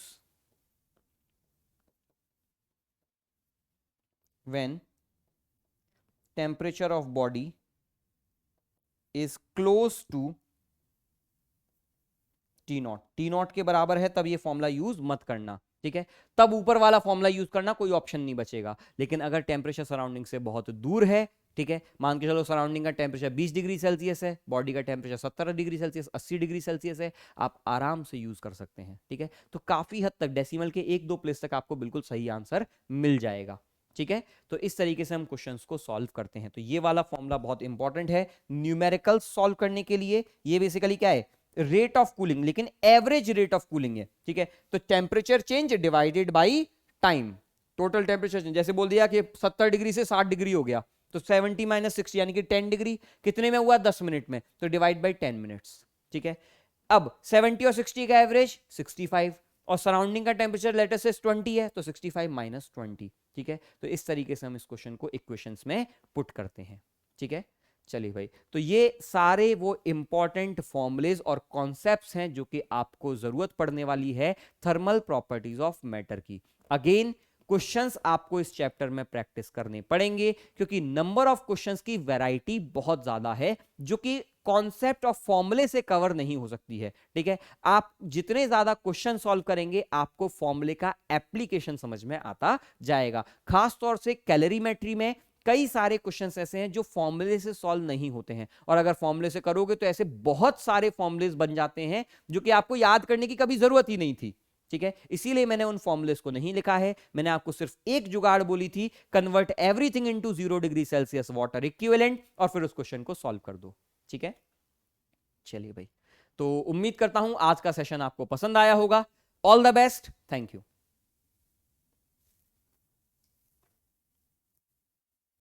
when temperature of body is close to T not. T not के बराबर है तब ये फॉर्मूला यूज मत करना। ठीक है, तब ऊपर वाला फॉर्मूला यूज करना, कोई ऑप्शन नहीं बचेगा। लेकिन अगर टेम्परेचर सराउंडिंग से बहुत दूर है, ठीक है, मान के चलो सराउंडिंग का टेम्परेचर 20 डिग्री सेल्सियस है, बॉडी का temperature 70 degree Celsius 80 degree Celsius है, आप आराम से यूज कर सकते हैं। ठीक है, तो काफी हद तक डेसिमल के 1-2 प्लेस तक आपको बिल्कुल सही आंसर मिल जाएगा। ठीक है, तो इस तरीके से हम क्वेश्चंस को सॉल्व करते हैं। तो ये वाला फॉर्मूला बहुत इंपॉर्टेंट है न्यूमेरिकल सॉल्व करने के लिए। ये बेसिकली क्या है? रेट ऑफ कूलिंग, लेकिन एवरेज रेट ऑफ कूलिंग है। ठीक है, तो temperature change divided by time, total temperature change. जैसे बोल दिया कि 70 डिग्री से 60 डिग्री हो गया, तो 70 माइनस 60 यानी कि 10 डिग्री कितने में हुआ? 10 मिनट में, तो डिवाइड बाय 10 मिनट्स। ठीक है, अब 70 और 60 का एवरेज 65, और सराउंडिंग का टेम्परेचर लेटर से 20 है, तो 65 माइनस 20। ठीक है, तो इस तरीके से हम इस क्वेश्चन को इक्वेशंस में पुट करते हैं। ठीक है, चलिए भाई, तो ये सारे वो इंपॉर्टेंट फॉर्मुलेज और कॉन्सेप्ट्स हैं जो कि आपको जरूरत पड़ने वाली है थर्मल प्रॉपर्टीज ऑफ मैटर की। अगेन क्वेश्चंस आपको इस चैप्टर में प्रैक्टिस करने पड़ेंगे, क्योंकि नंबर ऑफ क्वेश्चंस की वैरायटी बहुत ज्यादा है जो कि कॉन्सेप्ट ऑफ फॉर्मूले से कवर नहीं हो सकती है। ठीक है, आप जितने ज्यादा क्वेश्चन सॉल्व करेंगे आपको फॉर्मूले का एप्लीकेशन समझ में आता जाएगा। खास तौर से कैलोरीमेट्री में कई सारे क्वेश्चंस ऐसे हैं जो फॉर्मूले से सॉल्व नहीं होते हैं, और अगर फॉर्मूले से करोगे तो ऐसे बहुत सारे फॉर्मूलेस बन जाते हैं जो कि आपको याद करने की कभी जरूरत ही नहीं थी। ठीक है, इसीलिए मैंने उन फॉर्मूलेस को नहीं लिखा है। मैंने आपको सिर्फ एक जुगाड़ बोली थी, convert everything into 0 degree Celsius water equivalent, और फिर उस क्वेश्चन को सॉल्व कर दो। ठीक है, चलिए भाई, तो उम्मीद करता हूं आज का सेशन आपको पसंद आया होगा। All the best, thank you.